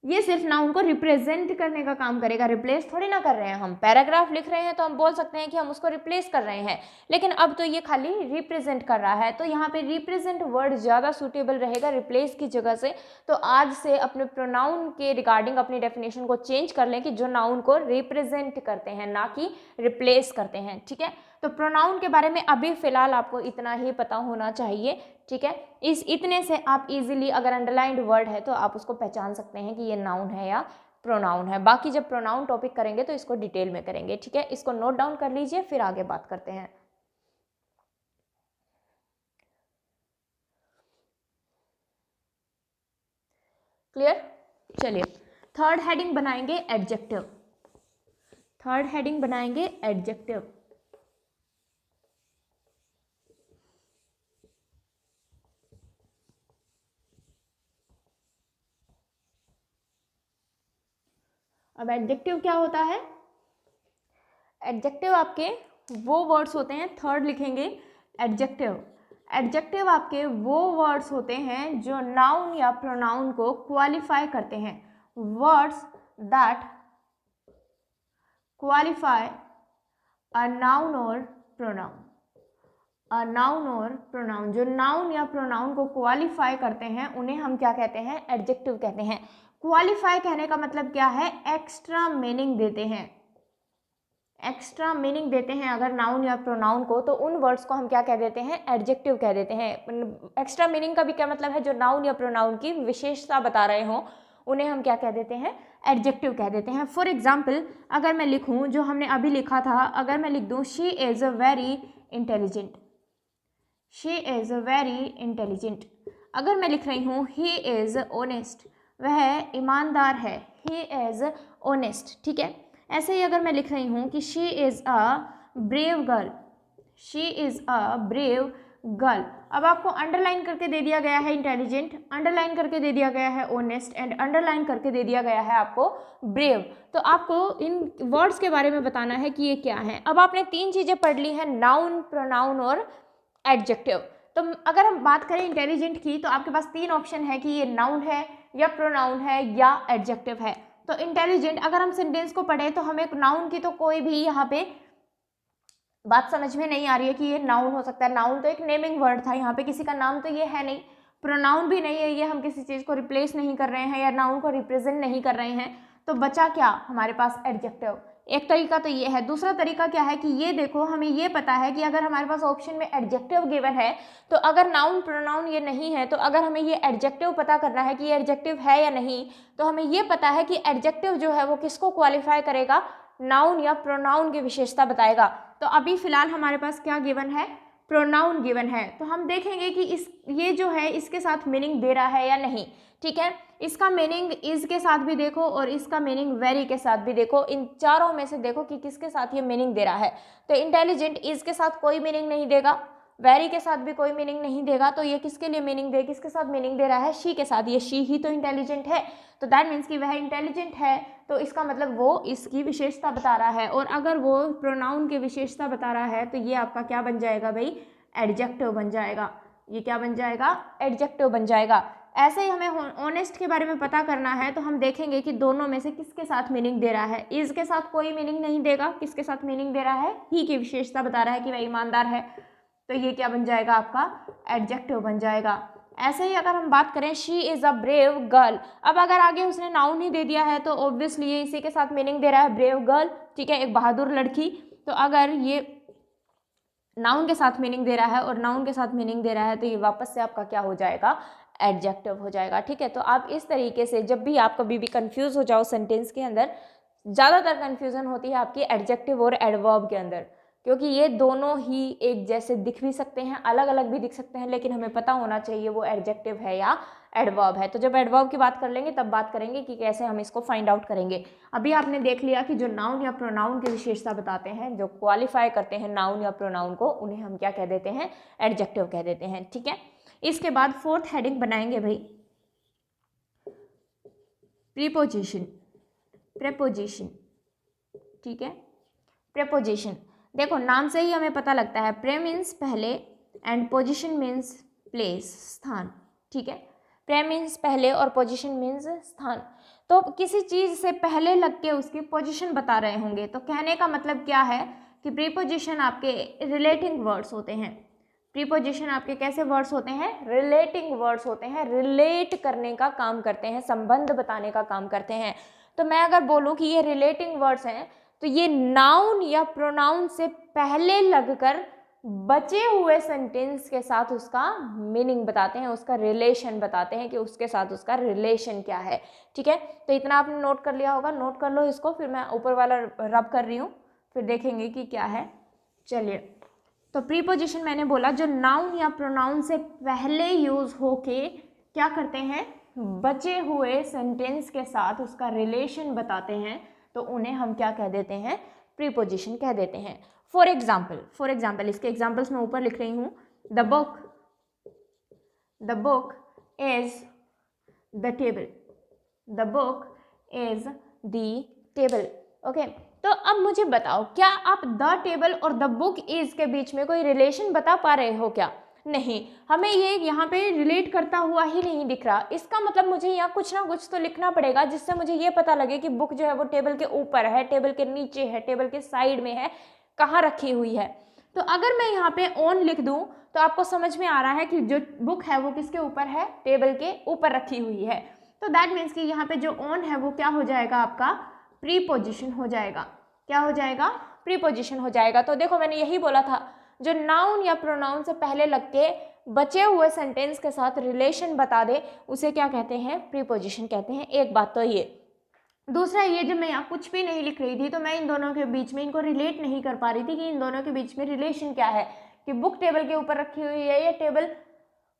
ये सिर्फ नाउन को रिप्रेजेंट करने का काम करेगा, रिप्लेस थोड़ी ना कर रहे हैं हम। पैराग्राफ लिख रहे हैं तो हम बोल सकते हैं कि हम उसको रिप्लेस कर रहे हैं, लेकिन अब तो ये खाली रिप्रेजेंट कर रहा है, तो यहाँ पे रिप्रेजेंट वर्ड ज़्यादा सूटेबल रहेगा रिप्लेस की जगह से। तो आज से अपने प्रोनाउन के रिगार्डिंग अपनी डेफिनेशन को चेंज कर लें कि जो नाउन को रिप्रेजेंट करते हैं, ना कि रिप्लेस करते हैं। ठीक है, तो प्रोनाउन के बारे में अभी फिलहाल आपको इतना ही पता होना चाहिए। ठीक है, इस इतने से आप इजीली, अगर अंडरलाइंड वर्ड है तो आप उसको पहचान सकते हैं कि ये नाउन है या प्रोनाउन है। बाकी जब प्रोनाउन टॉपिक करेंगे तो इसको डिटेल में करेंगे। ठीक है, इसको नोट डाउन कर लीजिए, फिर आगे बात करते हैं। क्लियर? चलिए, थर्ड हेडिंग बनाएंगे एडजेक्टिव। थर्ड हेडिंग बनाएंगे एडजेक्टिव। अब एडजेक्टिव क्या होता है? एडजेक्टिव आपके वो वर्ड्स होते हैं, थर्ड लिखेंगे एडजेक्टिव। एडजेक्टिव आपके वो वर्ड्स होते हैं जो नाउन या प्रोनाउन को क्वालिफाई करते हैं। Words that qualify a noun और प्रोनाउन। अ नाउन और प्रोनाउन, जो नाउन या प्रोनाउन को क्वालिफाई करते हैं उन्हें हम क्या कहते हैं? एडजेक्टिव कहते हैं। क्वालिफाई कहने का मतलब क्या है? एक्स्ट्रा मीनिंग देते हैं, एक्स्ट्रा मीनिंग देते हैं अगर नाउन या प्रोनाउन को, तो उन वर्ड्स को हम क्या कह देते हैं, एडजेक्टिव कह देते हैं। एक्स्ट्रा मीनिंग का भी क्या मतलब है, जो नाउन या प्रोनाउन की विशेषता बता रहे हों उन्हें हम क्या कह देते हैं, एडजेक्टिव कह देते हैं। फॉर एग्जाम्पल अगर मैं लिखूँ, जो हमने अभी लिखा था, अगर मैं लिख दूँ she is a very intelligent, she is a very intelligent. अगर मैं लिख रही हूँ ही इज़ ऑनेस्ट, वह ईमानदार है, ही इज़ ऑनेस्ट, ठीक है। ऐसे ही अगर मैं लिख रही हूँ कि she is a brave girl, she is a brave girl. अब आपको अंडरलाइन करके दे दिया गया है इंटेलिजेंट, अंडरलाइन करके दे दिया गया है ऑनेस्ट एंड अंडरलाइन करके दे दिया गया है आपको ब्रेव। तो आपको इन वर्ड्स के बारे में बताना है कि ये क्या है। अब आपने 3 चीज़ें पढ़ ली हैं, नाउन, प्रोनाउन और एडजेक्टिव। तो अगर हम बात करें इंटेलिजेंट की, तो आपके पास 3 ऑप्शन है कि ये नाउन है या प्रोनाउन है या एडजेक्टिव है। तो इंटेलिजेंट अगर हम सेंटेंस को पढ़ें तो हमें नाउन की तो कोई भी यहाँ पे बात समझ में नहीं आ रही है कि ये नाउन हो सकता है। नाउन तो एक नेमिंग वर्ड था, यहाँ पे किसी का नाम तो ये है नहीं, प्रोनाउन भी नहीं है, ये हम किसी चीज़ को रिप्लेस नहीं कर रहे हैं या नाउन को रिप्रेजेंट नहीं कर रहे हैं। तो बचा क्या हमारे पास, एडजेक्टिव। एक तरीका तो ये है। दूसरा तरीका क्या है कि ये देखो, हमें ये पता है कि अगर हमारे पास ऑप्शन में एडजेक्टिव गिवन है, तो अगर नाउन प्रोनाउन ये नहीं है, तो अगर हमें ये एडजेक्टिव पता करना है कि ये एडजेक्टिव है या नहीं, तो हमें ये पता है कि एडजेक्टिव जो है वो किसको क्वालिफाई करेगा, नाउन या प्रोनाउन की विशेषता बताएगा। तो अभी फिलहाल हमारे पास क्या गिवन है, प्रोनाउन गिवन है। तो हम देखेंगे कि ये जो है इसके साथ मीनिंग दे रहा है या नहीं, ठीक है। इसका मीनिंग इज के साथ भी देखो और इसका मीनिंग वेरी के साथ भी देखो। इन चारों में से देखो कि किसके साथ ये मीनिंग दे रहा है। तो इंटेलिजेंट इज के साथ कोई मीनिंग नहीं देगा, वेरी के साथ भी कोई मीनिंग नहीं देगा। तो ये किसके लिए मीनिंग दे, किसके साथ मीनिंग दे रहा है, शी के साथ। ये शी ही तो इंटेलिजेंट है, तो दैट मीन्स कि वह इंटेलिजेंट है, तो इसका मतलब वो इसकी विशेषता बता रहा है। और अगर वो प्रोनाउन की विशेषता बता रहा है तो ये आपका क्या बन जाएगा भाई, एडजेक्टिव बन जाएगा। ये क्या बन जाएगा, एडजेक्टिव बन जाएगा। ऐसे ही हमें ऑनेस्ट के बारे में पता करना है, तो हम देखेंगे कि दोनों में से किसके साथ मीनिंग दे रहा है। इज के साथ कोई मीनिंग नहीं देगा, किसके साथ मीनिंग दे रहा है, ही की विशेषता बता रहा है कि वह ईमानदार है, तो ये क्या बन जाएगा आपका, एडजेक्टिव बन जाएगा। ऐसे ही अगर हम बात करें she is a brave girl, अब अगर आगे उसने नाउन ही दे दिया है तो ऑब्वियसली ये इसी के साथ मीनिंग दे रहा है, ब्रेव गर्ल, ठीक है, एक बहादुर लड़की। तो अगर ये नाउन के साथ मीनिंग दे रहा है और नाउन के साथ मीनिंग दे रहा है, तो ये वापस से आपका क्या हो जाएगा, एडजेक्टिव हो जाएगा, ठीक है। तो आप इस तरीके से जब भी आप कभी भी कंफ्यूज हो जाओ सेंटेंस के अंदर, ज़्यादातर कंफ्यूजन होती है आपकी एडजेक्टिव और एडवर्ब के अंदर, क्योंकि ये दोनों ही एक जैसे दिख भी सकते हैं, अलग अलग भी दिख सकते हैं, लेकिन हमें पता होना चाहिए वो एडजेक्टिव है या एडवर्ब है। तो जब एडवर्ब की बात कर लेंगे तब बात करेंगे कि कैसे हम इसको फाइंड आउट करेंगे। अभी आपने देख लिया कि जो नाउन या प्रोनाउन की विशेषता बताते हैं, जो क्वालिफाई करते हैं नाउन या प्रोनाउन को, उन्हें हम क्या कह देते हैं, एडजेक्टिव कह देते हैं, ठीक है। इसके बाद 4th हेडिंग बनाएंगे भाई, प्रीपोजिशन, प्रेपोजिशन, ठीक है। प्रेपोजिशन देखो, नाम से ही हमें पता लगता है, प्रे मीन्स पहले एंड पोजिशन मीन्स प्लेस, स्थान, ठीक है। प्रे मीन्स पहले और पोजिशन मीन्स स्थान। तो किसी चीज़ से पहले लग के उसकी पोजिशन बता रहे होंगे, तो कहने का मतलब क्या है कि प्रीपोजिशन आपके रिलेटिंग वर्ड्स होते हैं। प्रीपोजिशन आपके कैसे वर्ड्स होते हैं, रिलेटिंग वर्ड्स होते हैं, रिलेट करने का काम करते हैं, संबंध बताने का काम करते हैं। तो मैं अगर बोलूँ कि ये रिलेटिंग वर्ड्स हैं, तो ये नाउन या प्रोनाउन से पहले लगकर बचे हुए सेंटेंस के साथ उसका मीनिंग बताते हैं, उसका रिलेशन बताते हैं कि उसके साथ उसका रिलेशन क्या है, ठीक है। तो इतना आपने नोट कर लिया होगा, नोट कर लो इसको, फिर मैं ऊपर वाला रब कर रही हूँ, फिर देखेंगे कि क्या है। चलिए, तो प्रीपोजिशन मैंने बोला जो नाउन या प्रोनाउन से पहले यूज होके क्या करते हैं, बचे हुए सेंटेंस के साथ उसका रिलेशन बताते हैं, तो उन्हें हम क्या कह देते हैं, प्रीपोजिशन कह देते हैं। फॉर एग्जाम्पल इसके एग्जाम्पल्स मैं ऊपर लिख रही हूँ। The book is the table, the book is the table, okay. तो अब मुझे बताओ, क्या आप द टेबल और द बुक इज के बीच में कोई रिलेशन बता पा रहे हो क्या? नहीं, हमें ये यहाँ पे रिलेट करता हुआ ही नहीं दिख रहा। इसका मतलब मुझे यहाँ कुछ ना कुछ तो लिखना पड़ेगा जिससे मुझे ये पता लगे कि बुक जो है वो टेबल के ऊपर है, टेबल के नीचे है, टेबल के साइड में है, कहाँ रखी हुई है। तो अगर मैं यहाँ पे ऑन लिख दूँ तो आपको समझ में आ रहा है कि जो बुक है वो किसके ऊपर है, टेबल के ऊपर रखी हुई है। तो दैट मीन्स कि यहाँ पे जो ऑन है वो क्या हो जाएगा, आपका प्रीपोजिशन हो जाएगा। क्या हो जाएगा, प्रीपोजिशन हो जाएगा। तो देखो मैंने यही बोला था, जो नाउन या प्रोनाउन से पहले लग के बचे हुए सेंटेंस के साथ रिलेशन बता दे उसे क्या कहते हैं, प्रीपोजिशन कहते हैं। एक बात तो ये। दूसरा ये, जब मैं यहाँ कुछ भी नहीं लिख रही थी तो मैं इन दोनों के बीच में इनको रिलेट नहीं कर पा रही थी कि इन दोनों के बीच में रिलेशन क्या है, कि बुक टेबल के ऊपर रखी हुई है या टेबल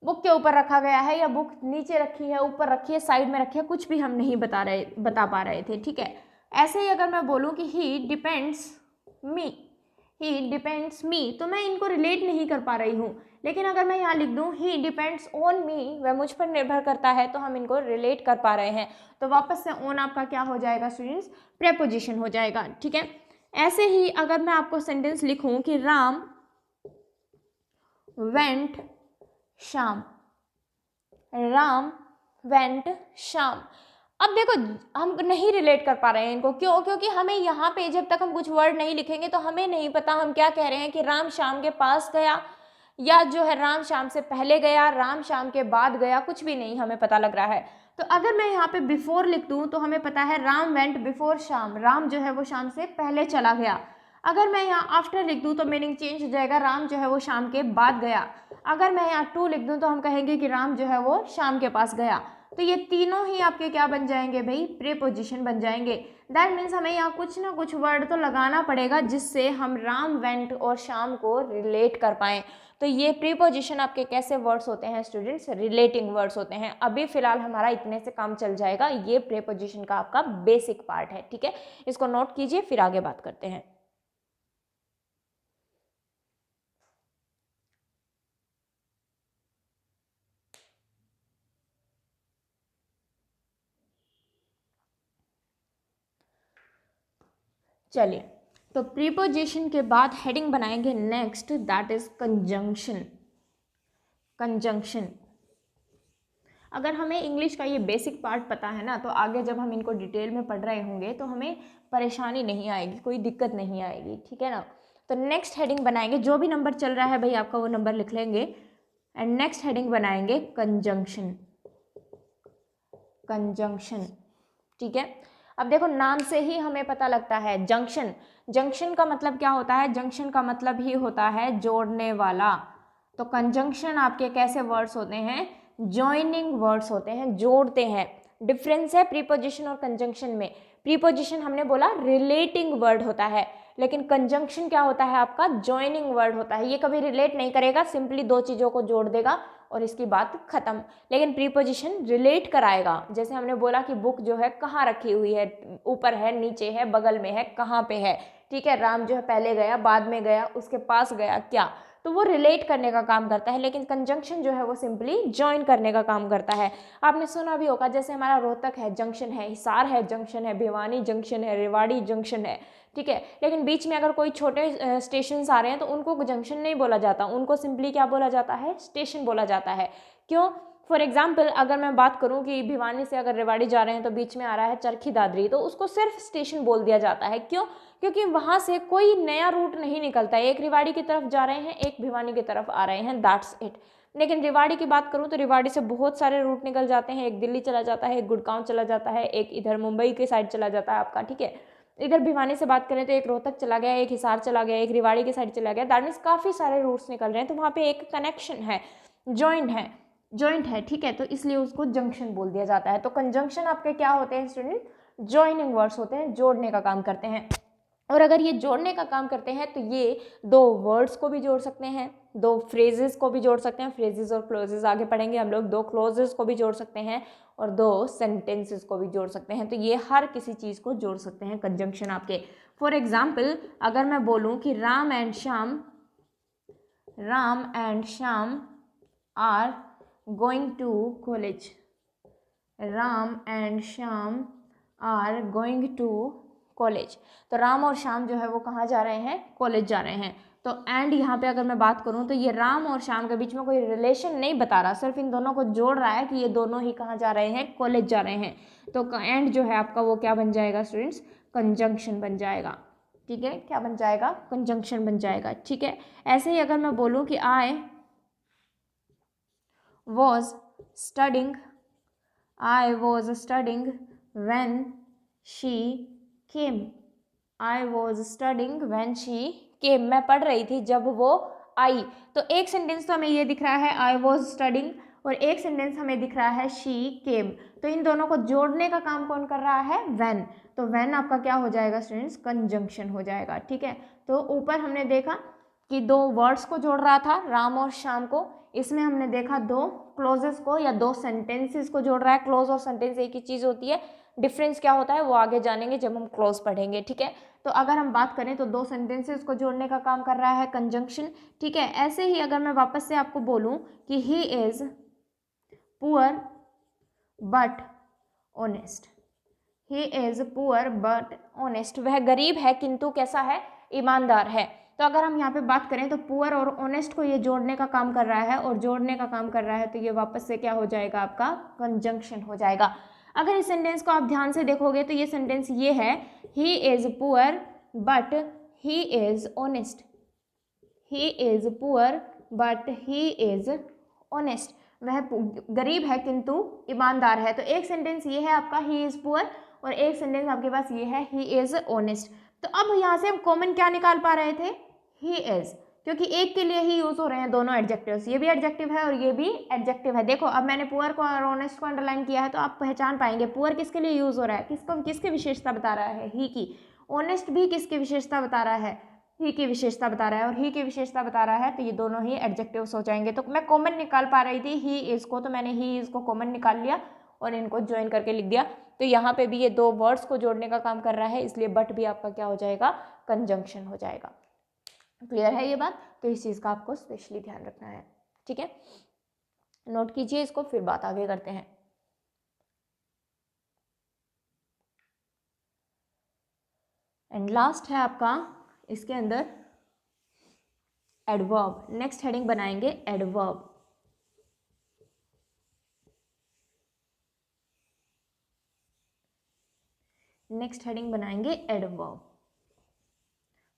बुक के ऊपर रखा गया है या बुक नीचे रखी है, ऊपर रखी है, साइड में रखी है, कुछ भी हम नहीं बता पा रहे थे, ठीक है। ऐसे ही अगर मैं बोलूँ कि ही डिपेंड्स मी, तो मैं इनको रिलेट नहीं कर पा रही हूँ। लेकिन अगर मैं यहाँ लिख दूँ ही डिपेंड्स ऑन मी, वह मुझ पर निर्भर करता है, तो हम इनको रिलेट कर पा रहे हैं। तो वापस से ऑन आपका क्या हो जाएगा स्टूडेंट्स, प्रेपोजिशन हो जाएगा, ठीक है। ऐसे ही अगर मैं आपको सेंटेंस लिखूँ कि राम वेंट शाम, राम वेंट शाम। अब देखो हम नहीं रिलेट कर पा रहे हैं इनको, क्यों? क्योंकि हमें यहाँ पे जब तक हम कुछ वर्ड नहीं लिखेंगे तो हमें नहीं पता हम क्या कह रहे हैं, कि राम शाम के पास गया या जो है राम शाम से पहले गया, राम शाम के बाद गया, कुछ भी नहीं हमें पता लग रहा है। तो अगर मैं यहाँ पे बिफोर लिख दूँ तो हमें पता है राम वेंट बिफोर शाम, राम जो है वो शाम से पहले चला गया। अगर मैं यहाँ आफ्टर लिख दूँ तो मीनिंग चेंज हो जाएगा, राम जो है वो शाम के बाद गया। अगर मैं यहाँ टू लिख दूँ तो हम कहेंगे कि राम जो है वो शाम के पास गया। तो ये तीनों ही आपके क्या बन जाएंगे भाई, प्रीपोजिशन बन जाएंगे। दैट मीन्स हमें यहाँ कुछ ना कुछ वर्ड तो लगाना पड़ेगा जिससे हम राम वेंट और शाम को रिलेट कर पाएँ। तो ये प्रीपोजिशन आपके कैसे वर्ड्स होते हैं स्टूडेंट्स, रिलेटिंग वर्ड्स होते हैं। अभी फिलहाल हमारा इतने से काम चल जाएगा, ये प्रीपोजिशन का आपका बेसिक पार्ट है, ठीक है। इसको नोट कीजिए, फिर आगे बात करते हैं। चलिए, तो प्रीपोजिशन के बाद हेडिंग बनाएंगे next, that is conjunction. Conjunction, अगर हमें इंग्लिश का ये बेसिक पार्ट पता है ना, तो आगे जब हम इनको डिटेल में पढ़ रहे होंगे तो हमें परेशानी नहीं आएगी, कोई दिक्कत नहीं आएगी, ठीक है ना। तो नेक्स्ट हेडिंग बनाएंगे, जो भी नंबर चल रहा है भाई आपका वो नंबर लिख लेंगे, एंड नेक्स्ट हेडिंग बनाएंगे कंजंक्शन। कंजंक्शन, ठीक है। अब देखो नाम से ही हमें पता लगता है जंक्शन, जंक्शन का मतलब क्या होता है, जंक्शन का मतलब ही होता है जोड़ने वाला। तो कंजंक्शन आपके कैसे वर्ड्स होते हैं, जॉइनिंग वर्ड्स होते हैं, जोड़ते हैं। डिफरेंस है प्रीपोजिशन और कंजंक्शन में। प्रीपोजिशन हमने बोला रिलेटिंग वर्ड होता है, लेकिन कंजंक्शन क्या होता है आपका, जॉइनिंग वर्ड होता है। ये कभी रिलेट नहीं करेगा, सिंपली दो चीज़ों को जोड़ देगा और इसकी बात खत्म। लेकिन प्रीपोजिशन रिलेट कराएगा, जैसे हमने बोला कि बुक जो है कहाँ रखी हुई है, ऊपर है, नीचे है, बगल में है, कहाँ पे है, ठीक है। राम जो है पहले गया, बाद में गया, उसके पास गया, क्या, तो वो रिलेट करने का काम करता है। लेकिन कंजंक्शन जो है वो सिंपली ज्वाइन करने का काम करता है। आपने सुना भी होगा, जैसे हमारा रोहतक है जंक्शन है, हिसार है जंक्शन है, भिवानी जंक्शन है, रेवाड़ी जंक्शन है, ठीक है। लेकिन बीच में अगर कोई छोटे स्टेशन आ रहे हैं तो उनको जंक्शन नहीं बोला जाता, उनको सिंपली क्या बोला जाता है, स्टेशन बोला जाता है। क्यों? फॉर एग्जाम्पल अगर मैं बात करूं कि भिवानी से अगर रेवाड़ी जा रहे हैं तो बीच में आ रहा है चरखी दादरी, तो उसको सिर्फ स्टेशन बोल दिया जाता है। क्यों? क्योंकि वहां से कोई नया रूट नहीं निकलता है, एक रेवाड़ी की तरफ जा रहे हैं, एक भिवानी की तरफ आ रहे हैं, दैट्स इट। लेकिन रेवाड़ी की बात करूं तो रेवाड़ी से बहुत सारे रूट निकल जाते हैं, एक दिल्ली चला जाता है, एक गुड़गांव चला जाता है, एक इधर मुंबई के साइड चला जाता है आपका, ठीक है। इधर भिवानी से बात करें तो एक रोहतक चला गया, एक हिसार चला गया, एक रेवाड़ी की साइड चला गया, दैट मीन्स काफ़ी सारे रूट्स निकल रहे हैं, तो वहाँ पे एक कनेक्शन है, जॉइंट है, ठीक है। तो इसलिए उसको जंक्शन बोल दिया जाता है। तो कंजंक्शन आपके क्या होते हैं स्टूडेंट, जॉइनिंग वर्ड्स होते हैं, जोड़ने का काम करते हैं। और अगर ये जोड़ने का काम करते हैं तो ये दो वर्ड्स को भी जोड़ सकते हैं, दो फ्रेजेस को भी जोड़ सकते हैं, फ्रेजेस और क्लोजेस आगे पढ़ेंगे हम लोग, दो क्लोजेस को भी जोड़ सकते हैं और दो सेंटेंसेस को भी जोड़ सकते हैं। तो ये हर किसी चीज़ को जोड़ सकते हैं कंजंक्शन आपके। फॉर एग्जाम्पल अगर मैं बोलूँ कि Ram and Shyam are going to college, Ram and Shyam are going to college, तो राम और श्याम जो है वो कहाँ जा रहे हैं, कॉलेज जा रहे हैं। तो एंड यहाँ पे अगर मैं बात करूँ तो ये राम और श्याम के बीच में कोई रिलेशन नहीं बता रहा, सिर्फ इन दोनों को जोड़ रहा है कि ये दोनों ही कहाँ जा रहे हैं, कॉलेज जा रहे हैं। तो एंड जो है आपका वो क्या बन जाएगा स्टूडेंट्स, कंजंक्शन बन जाएगा, ठीक है। क्या बन जाएगा, कंजंक्शन बन जाएगा, ठीक है। ऐसे ही अगर मैं बोलूँ कि I was studying when she came, I was studying when she came, मैं पढ़ रही थी जब वो आई। तो एक सेंटेंस तो हमें ये दिख रहा है आई वॉज स्टडिंग, और एक सेंटेंस हमें दिख रहा है शी केम। तो इन दोनों को जोड़ने का काम कौन कर रहा है? व्हेन। तो व्हेन आपका क्या हो जाएगा स्टूडेंट्स? कंजंक्शन हो जाएगा। ठीक है, तो ऊपर हमने देखा कि दो वर्ड्स को जोड़ रहा था, राम और श्याम को। इसमें हमने देखा दो क्लोजेस को या दो सेंटेंसेस को जोड़ रहा है। क्लोज और सेंटेंस एक ही चीज़ होती है, डिफरेंस क्या होता है वो आगे जानेंगे जब हम क्लोज पढ़ेंगे। ठीक है, तो अगर हम बात करें तो दो सेंटेंसेस को जोड़ने का काम कर रहा है कंजंक्शन। ठीक है, ऐसे ही अगर मैं वापस से आपको बोलूं कि he is poor but honest, he is poor but honest, वह गरीब है किंतु कैसा है? ईमानदार है। तो अगर हम यहाँ पे बात करें तो पुअर और ऑनेस्ट को ये जोड़ने का काम कर रहा है, और जोड़ने का काम कर रहा है तो ये वापस से क्या हो जाएगा? आपका कंजंक्शन हो जाएगा। अगर इस सेंटेंस को आप ध्यान से देखोगे तो ये सेंटेंस ये है, he is poor but he is honest, he is poor but he is honest, वह गरीब है किंतु ईमानदार है। तो एक सेंटेंस ये है आपका ही इज पुअर, और एक सेंटेंस आपके पास ये है ही इज ऑनेस्ट। तो अब यहाँ से हम कॉमन क्या निकाल पा रहे थे? ही इज, क्योंकि एक के लिए ही यूज हो रहे हैं दोनों एडजेक्टिव्स, ये भी एडजेक्टिव है और ये भी एडजेक्टिव है। देखो अब मैंने पुअर को और ऑनेस्ट को अंडरलाइन किया है तो आप पहचान पाएंगे पुअर किसके लिए यूज हो रहा है, किसको किसकी विशेषता बता रहा है? ही की। ऑनेस्ट भी किसकी विशेषता बता रहा है? ही की विशेषता बता रहा है, और ही की विशेषता बता रहा है, तो ये दोनों ही एडजेक्टिव्स हो जाएंगे। तो मैं कॉमन निकाल पा रही थी ही इज को, तो मैंने ही इज को कॉमन निकाल लिया और इनको ज्वाइन करके लिख दिया। तो यहाँ पे भी ये दो वर्ड्स को जोड़ने का काम कर रहा है, इसलिए बट भी आपका क्या हो जाएगा? कंजंक्शन हो जाएगा। क्लियर है ये बात? तो इस चीज़ का आपको स्पेशली ध्यान रखना है। ठीक है, नोट कीजिए इसको, फिर बात आगे करते हैं। एंड लास्ट है आपका इसके अंदर एडवर्ब। नेक्स्ट हेडिंग बनाएंगे एडवर्ब। नेक्स्ट हेडिंग बनाएंगे एडवर्ब।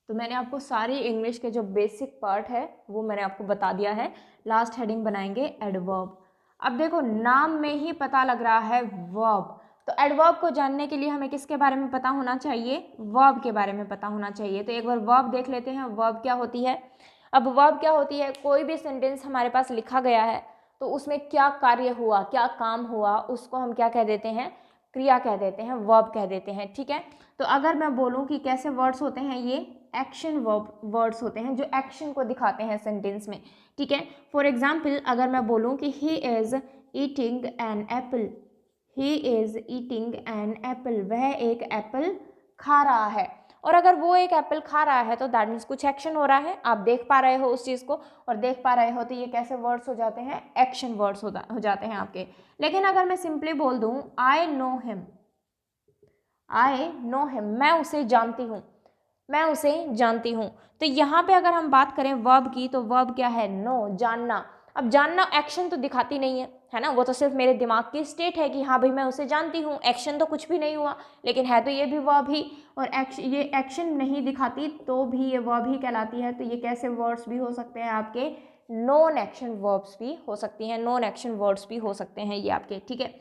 तो मैंने आपको सारी इंग्लिश के जो बेसिक पार्ट है वो मैंने आपको बता दिया है। लास्ट हेडिंग बनाएंगे एडवर्ब। अब देखो नाम में ही पता लग रहा है वर्ब, तो एडवर्ब को जानने के लिए हमें किसके बारे में पता होना चाहिए? वर्ब के बारे में पता होना चाहिए। तो एक बार वर्ब देख लेते हैं, वर्ब क्या होती है। अब वर्ब क्या होती है? कोई भी सेंटेंस हमारे पास लिखा गया है तो उसमें क्या कार्य हुआ, क्या काम हुआ, उसको हम क्या कह देते हैं? क्रिया कह देते हैं, वर्ब कह देते हैं। ठीक है, तो अगर मैं बोलूं कि कैसे वर्ड्स होते हैं, ये एक्शन वर्ड्स होते हैं जो एक्शन को दिखाते हैं सेंटेंस में। ठीक है, फॉर एग्जाम्पल अगर मैं बोलूं कि he is eating an apple, he is eating an apple, वह एक एप्पल खा रहा है। और अगर वो एक एप्पल खा रहा है तो दैट मीन्स कुछ एक्शन हो रहा है, आप देख पा रहे हो उस चीज़ को, और देख पा रहे हो तो ये कैसे वर्ड्स हो जाते हैं? एक्शन वर्ड्स हो जाते हैं आपके। लेकिन अगर मैं सिंपली बोल दूं I know him, I know him, मैं उसे जानती हूँ, मैं उसे जानती हूँ। तो यहाँ पे अगर हम बात करें वर्ब की तो वर्ब क्या है? नो, जानना। अब जानना एक्शन तो दिखाती नहीं है ना, वो तो सिर्फ मेरे दिमाग की स्टेट है कि हाँ भाई मैं उसे जानती हूँ, एक्शन तो कुछ भी नहीं हुआ, लेकिन है तो ये भी वर्ब ही। और ये एक्शन नहीं दिखाती तो भी ये वर्ब ही कहलाती है। तो ये कैसे वर्ड्स भी हो सकते हैं आपके? नॉन एक्शन वर्ब्स भी हो सकती हैं, नॉन एक्शन वर्ड्स भी हो सकते हैं ये आपके। ठीक है,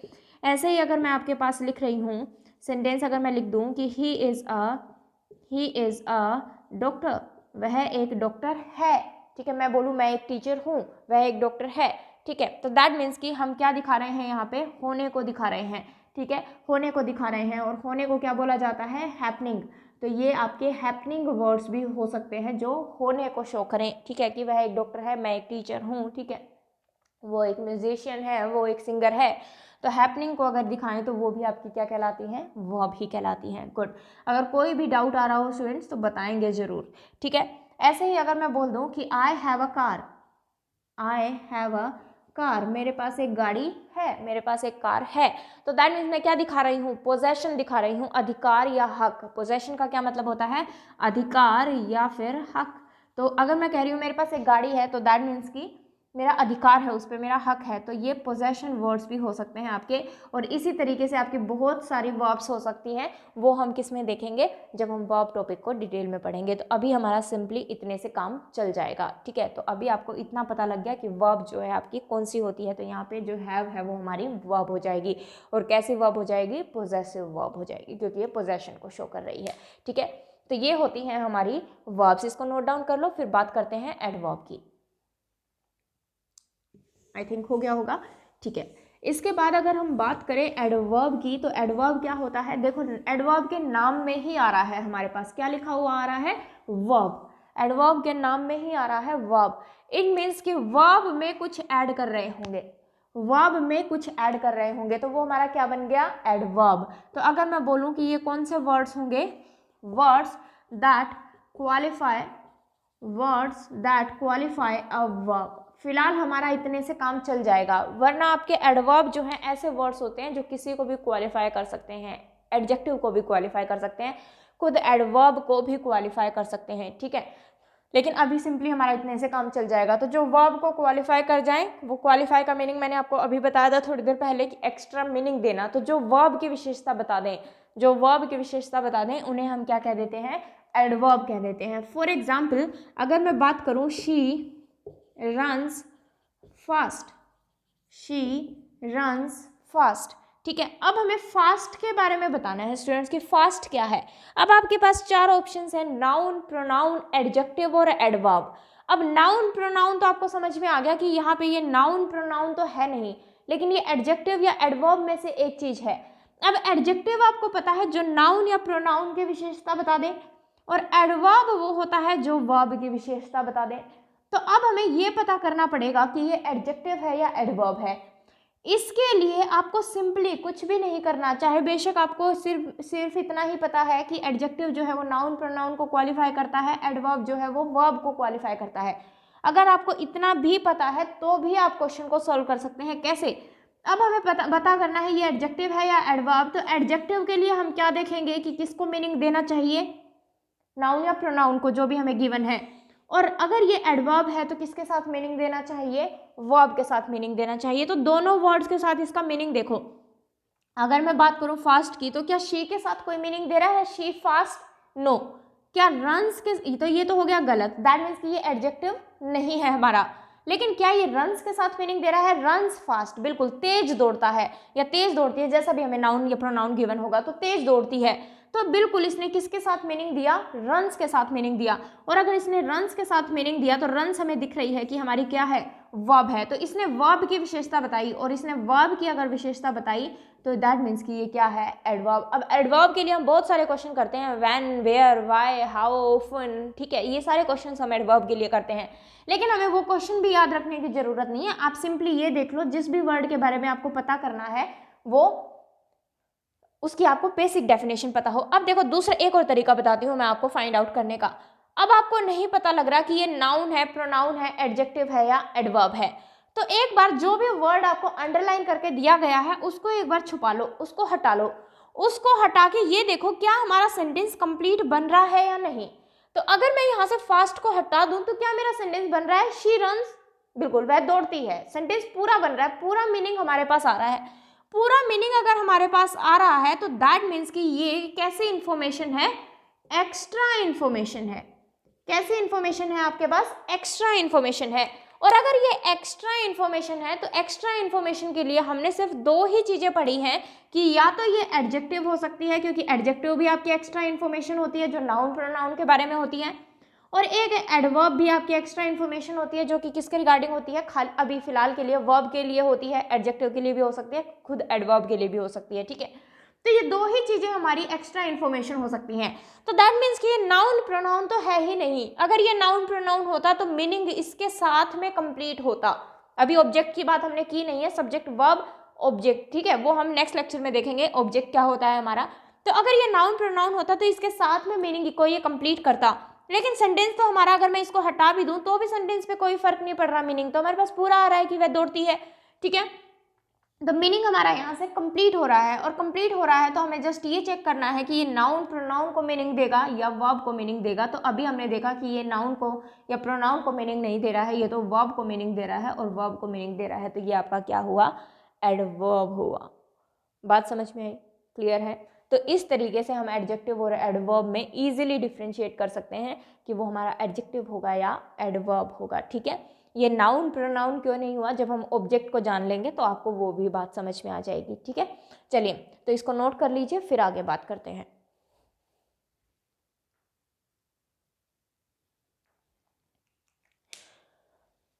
ऐसे ही अगर मैं आपके पास लिख रही हूँ सेंटेंस, अगर मैं लिख दूँ कि ही इज़ अ डॉक्टर, वह एक डॉक्टर है। ठीक है, मैं बोलूँ मैं एक टीचर हूँ, वह एक डॉक्टर है। ठीक है, तो दैट मीन्स कि हम क्या दिखा रहे हैं यहाँ पे? होने को दिखा रहे हैं। ठीक है, होने को दिखा रहे हैं, और होने को क्या बोला जाता है? हैपनिंग। तो ये आपके हैपनिंग वर्ड्स भी हो सकते हैं जो होने को शो करें। ठीक है, कि वह एक डॉक्टर है, मैं एक टीचर हूँ। ठीक है, वो एक म्यूजिशियन है, वो एक सिंगर है। तो हैपनिंग को अगर दिखाएं तो वो भी आपकी क्या कहलाती हैं? वर्ब ही कहलाती हैं। गुड, अगर कोई भी डाउट आ रहा हो स्टूडेंट्स तो बताएंगे ज़रूर। ठीक है, ऐसे ही अगर मैं बोल दूं कि I have a car, I have a car, मेरे पास एक गाड़ी है, मेरे पास एक कार है, तो दैट मीन्स मैं क्या दिखा रही हूँ? पोजेशन दिखा रही हूँ, अधिकार या हक। पोजेशन का क्या मतलब होता है? अधिकार या फिर हक। तो अगर मैं कह रही हूँ मेरे पास एक गाड़ी है तो दैट मीन्स कि मेरा अधिकार है उस पर, मेरा हक है। तो ये पोजेशन वर्ड्स भी हो सकते हैं आपके। और इसी तरीके से आपकी बहुत सारी वर्ब्स हो सकती हैं, वो हम किस में देखेंगे? जब हम वर्ब टॉपिक को डिटेल में पढ़ेंगे। तो अभी हमारा सिंपली इतने से काम चल जाएगा। ठीक है, तो अभी आपको इतना पता लग गया कि वर्ब जो है आपकी कौन सी होती है। तो यहाँ पे जो हैव है वो हमारी वर्ब हो जाएगी। और कैसी वर्ब हो जाएगी? पोजेसिव वर्ब हो जाएगी, क्योंकि ये पोजेशन को शो कर रही है। ठीक है, तो ये होती हैं हमारी वर्ब्स, इसको नोट डाउन कर लो, फिर बात करते हैं एडवर्ब की। आई थिंक हो गया होगा, ठीक है। इसके बाद अगर हम बात करें एडवर्ब की, तो एडवर्ब क्या होता है, देखो एडवर्ब के नाम में ही आ रहा है हमारे पास, क्या लिखा हुआ आ रहा है, वर्ब। एडवर्ब के नाम में ही आ रहा है वर्ब। इट मीन्स कि वर्ब में कुछ ऐड कर रहे होंगे, वर्ब में कुछ ऐड कर रहे होंगे, तो वो हमारा क्या बन गया, एडवर्ब। तो अगर मैं बोलूं कि ये कौन से वर्ड्स होंगे, words that qualify, words that qualify a verb. फिलहाल हमारा इतने से काम चल जाएगा, वरना आपके एडवर्ब जो हैं ऐसे वर्ड्स होते हैं जो किसी को भी क्वालिफाई कर सकते हैं, एडजेक्टिव को भी क्वालिफाई कर सकते हैं, खुद एडवर्ब को भी क्वालिफाई कर सकते हैं, ठीक है। लेकिन अभी सिंपली हमारा इतने से काम चल जाएगा। तो जो वर्ब को क्वालिफाई कर जाएं, वो क्वालिफाई का मीनिंग मैंने आपको अभी बताया था थोड़ी देर पहले कि एक्स्ट्रा मीनिंग देना। तो जो वर्ब की विशेषता बता दें, जो वर्ब की विशेषता बता दें, उन्हें हम क्या कह देते हैं, एडवर्ब कह देते हैं। फॉर एग्जाम्पल अगर मैं बात करूं, she runs fast, she runs fast, ठीक है। अब हमें फास्ट के बारे में बताना है स्टूडेंट्स कि फास्ट क्या है। अब आपके पास चार ऑप्शंस हैं, नाउन, प्रोनाउन, एडजेक्टिव और एडवर्ब। अब नाउन प्रोनाउन तो आपको समझ में आ गया कि यहाँ पे ये नाउन प्रोनाउन तो है नहीं, लेकिन ये एडजेक्टिव या एडवर्ब में से एक चीज है। अब एडजेक्टिव आपको पता है जो नाउन या प्रोनाउन की विशेषता बता दे, और एडवर्ब वो होता है जो वर्ब की विशेषता बता दे। तो अब हमें ये पता करना पड़ेगा कि ये एडजेक्टिव है या एडवर्ब है। इसके लिए आपको सिंपली कुछ भी नहीं करना, चाहे बेशक आपको सिर्फ इतना ही पता है कि एडजेक्टिव जो है वो नाउन प्रोनाउन को क्वालिफाई करता है, एडवर्ब जो है वो वर्ब को क्वालिफाई करता है। अगर आपको इतना भी पता है तो भी आप क्वेश्चन को सॉल्व कर सकते हैं। कैसे, अब हमें पता करना है ये एडजेक्टिव है या एडवर्ब। तो एडजेक्टिव के लिए हम क्या देखेंगे कि किसको मीनिंग देना चाहिए, नाउन या प्रोनाउन को, जो भी हमें गिवन है। और अगर ये एडवर्ब है तो किसके साथ मीनिंग देना चाहिए, वर्ब के साथ मीनिंग देना चाहिए। तो दोनों वर्ड्स के साथ इसका मीनिंग देखो। अगर मैं बात करूं फास्ट की, तो क्या शी के साथ कोई मीनिंग दे रहा है, शी फास्ट, नो। क्या रन्स के, तो ये तो हो गया गलत, दैट मीन्स कि ये एडजेक्टिव नहीं है हमारा। लेकिन क्या ये रन्स के साथ मीनिंग दे रहा है, रन्स फास्ट, बिल्कुल तेज दौड़ता है या तेज दौड़ती है, जैसा भी हमें नाउन या प्रोनाउन गिवन होगा, तो तेज दौड़ती है। तो बिल्कुल इसने किसके साथ मीनिंग दिया, रन्स के साथ मीनिंग दिया। और अगर इसने रन्स के साथ मीनिंग दिया तो रन्स हमें दिख रही है कि हमारी क्या है, वर्ब है। तो इसने वर्ब की विशेषता बताई, और इसने वर्ब की अगर विशेषता बताई तो दैट मीन्स कि ये क्या है, एडवर्ब। अब एडवर्ब के लिए हम बहुत सारे क्वेश्चन करते हैं, when, where, why, how, often, ठीक है, ये सारे क्वेश्चन हम एडवर्ब के लिए करते हैं। लेकिन हमें वो क्वेश्चन भी याद रखने की जरूरत नहीं है। आप सिंपली ये देख लो, जिस भी वर्ड के बारे में आपको पता करना है वो उसकी आपको बेसिक डेफिनेशन पता हो। अब देखो दूसरा एक और तरीका बताती हूँ मैं आपको फाइंड आउट करने का। अब आपको नहीं पता लग रहा कि ये नाउन है, प्रोनाउन है, एडजेक्टिव है या एडवर्ब है, तो एक बार जो भी वर्ड आपको अंडरलाइन करके दिया गया है उसको एक बार छुपा लो, उसको हटा लो। उसको हटा के ये देखो क्या हमारा सेंटेंस कंप्लीट बन रहा है या नहीं। तो अगर मैं यहाँ से फास्ट को हटा दूं तो क्या मेरा सेंटेंस बन रहा है, शी रन्स, बिल्कुल वह दौड़ती है, सेंटेंस पूरा बन रहा है, पूरा मीनिंग हमारे पास आ रहा है। पूरा मीनिंग अगर हमारे पास आ रहा है तो दैट मीन्स कि ये कैसी इंफॉर्मेशन है, एक्स्ट्रा इंफॉर्मेशन है। कैसी इंफॉर्मेशन है आपके पास, एक्स्ट्रा इंफॉर्मेशन है। और अगर ये एक्स्ट्रा इंफॉर्मेशन है तो एक्स्ट्रा इंफॉर्मेशन के लिए हमने सिर्फ दो ही चीजें पढ़ी हैं कि या तो ये एडजेक्टिव हो सकती है, क्योंकि एडजेक्टिव भी आपकी एक्स्ट्रा इंफॉर्मेशन होती है जो नाउन प्रोनाउन के बारे में होती है, और एक एडवर्ब भी आपकी एक्स्ट्रा इन्फॉर्मेशन होती है जो कि किसके रिगार्डिंग होती है, खाली अभी फिलहाल के लिए वर्ब के लिए होती है, एडजेक्टिव के लिए भी हो सकती है, खुद एडवर्ब के लिए भी हो सकती है, ठीक है। तो ये दो ही चीजें हमारी एक्स्ट्रा इन्फॉर्मेशन हो सकती हैं। तो दैट मीन्स कि ये नाउन प्रोनाउन तो है ही नहीं। अगर ये नाउन प्रोनाउन होता तो मीनिंग इसके साथ में कंप्लीट होता। अभी ऑब्जेक्ट की बात हमने की नहीं है, सब्जेक्ट वर्ब ऑब्जेक्ट, ठीक है, वो हम नेक्स्ट लेक्चर में देखेंगे ऑब्जेक्ट क्या होता है हमारा। तो अगर ये नाउन प्रोनाउन होता तो इसके साथ में मीनिंग को ये कंप्लीट करता। लेकिन सेंटेंस तो हमारा, अगर मैं इसको हटा भी दूं तो भी सेंटेंस पे कोई फर्क नहीं पड़ रहा, मीनिंग तो हमारे पास पूरा आ रहा है कि वह दौड़ती है, ठीक है। तो मीनिंग हमारा यहाँ से कंप्लीट हो रहा है, और कंप्लीट हो रहा है तो हमें जस्ट ये चेक करना है कि ये नाउन प्रोनाउन को मीनिंग देगा या वर्ब को मीनिंग देगा। तो अभी हमने देखा कि ये नाउन को या प्रोनाउन को मीनिंग नहीं दे रहा है, ये तो वर्ब को मीनिंग दे रहा है और वर्ब को मीनिंग दे रहा है। तो ये आपका क्या हुआ, एडवर्ब हुआ। बात समझ में आई, क्लियर है। तो इस तरीके से हम एडजेक्टिव और एडवर्ब में इजीली डिफ्रेंशिएट कर सकते हैं कि वो हमारा एडजेक्टिव होगा या एडवर्ब होगा, ठीक है। ये नाउन प्रोनाउन क्यों नहीं हुआ, जब हम ऑब्जेक्ट को जान लेंगे तो आपको वो भी बात समझ में आ जाएगी, ठीक है। चलिए तो इसको नोट कर लीजिए, फिर आगे बात करते हैं।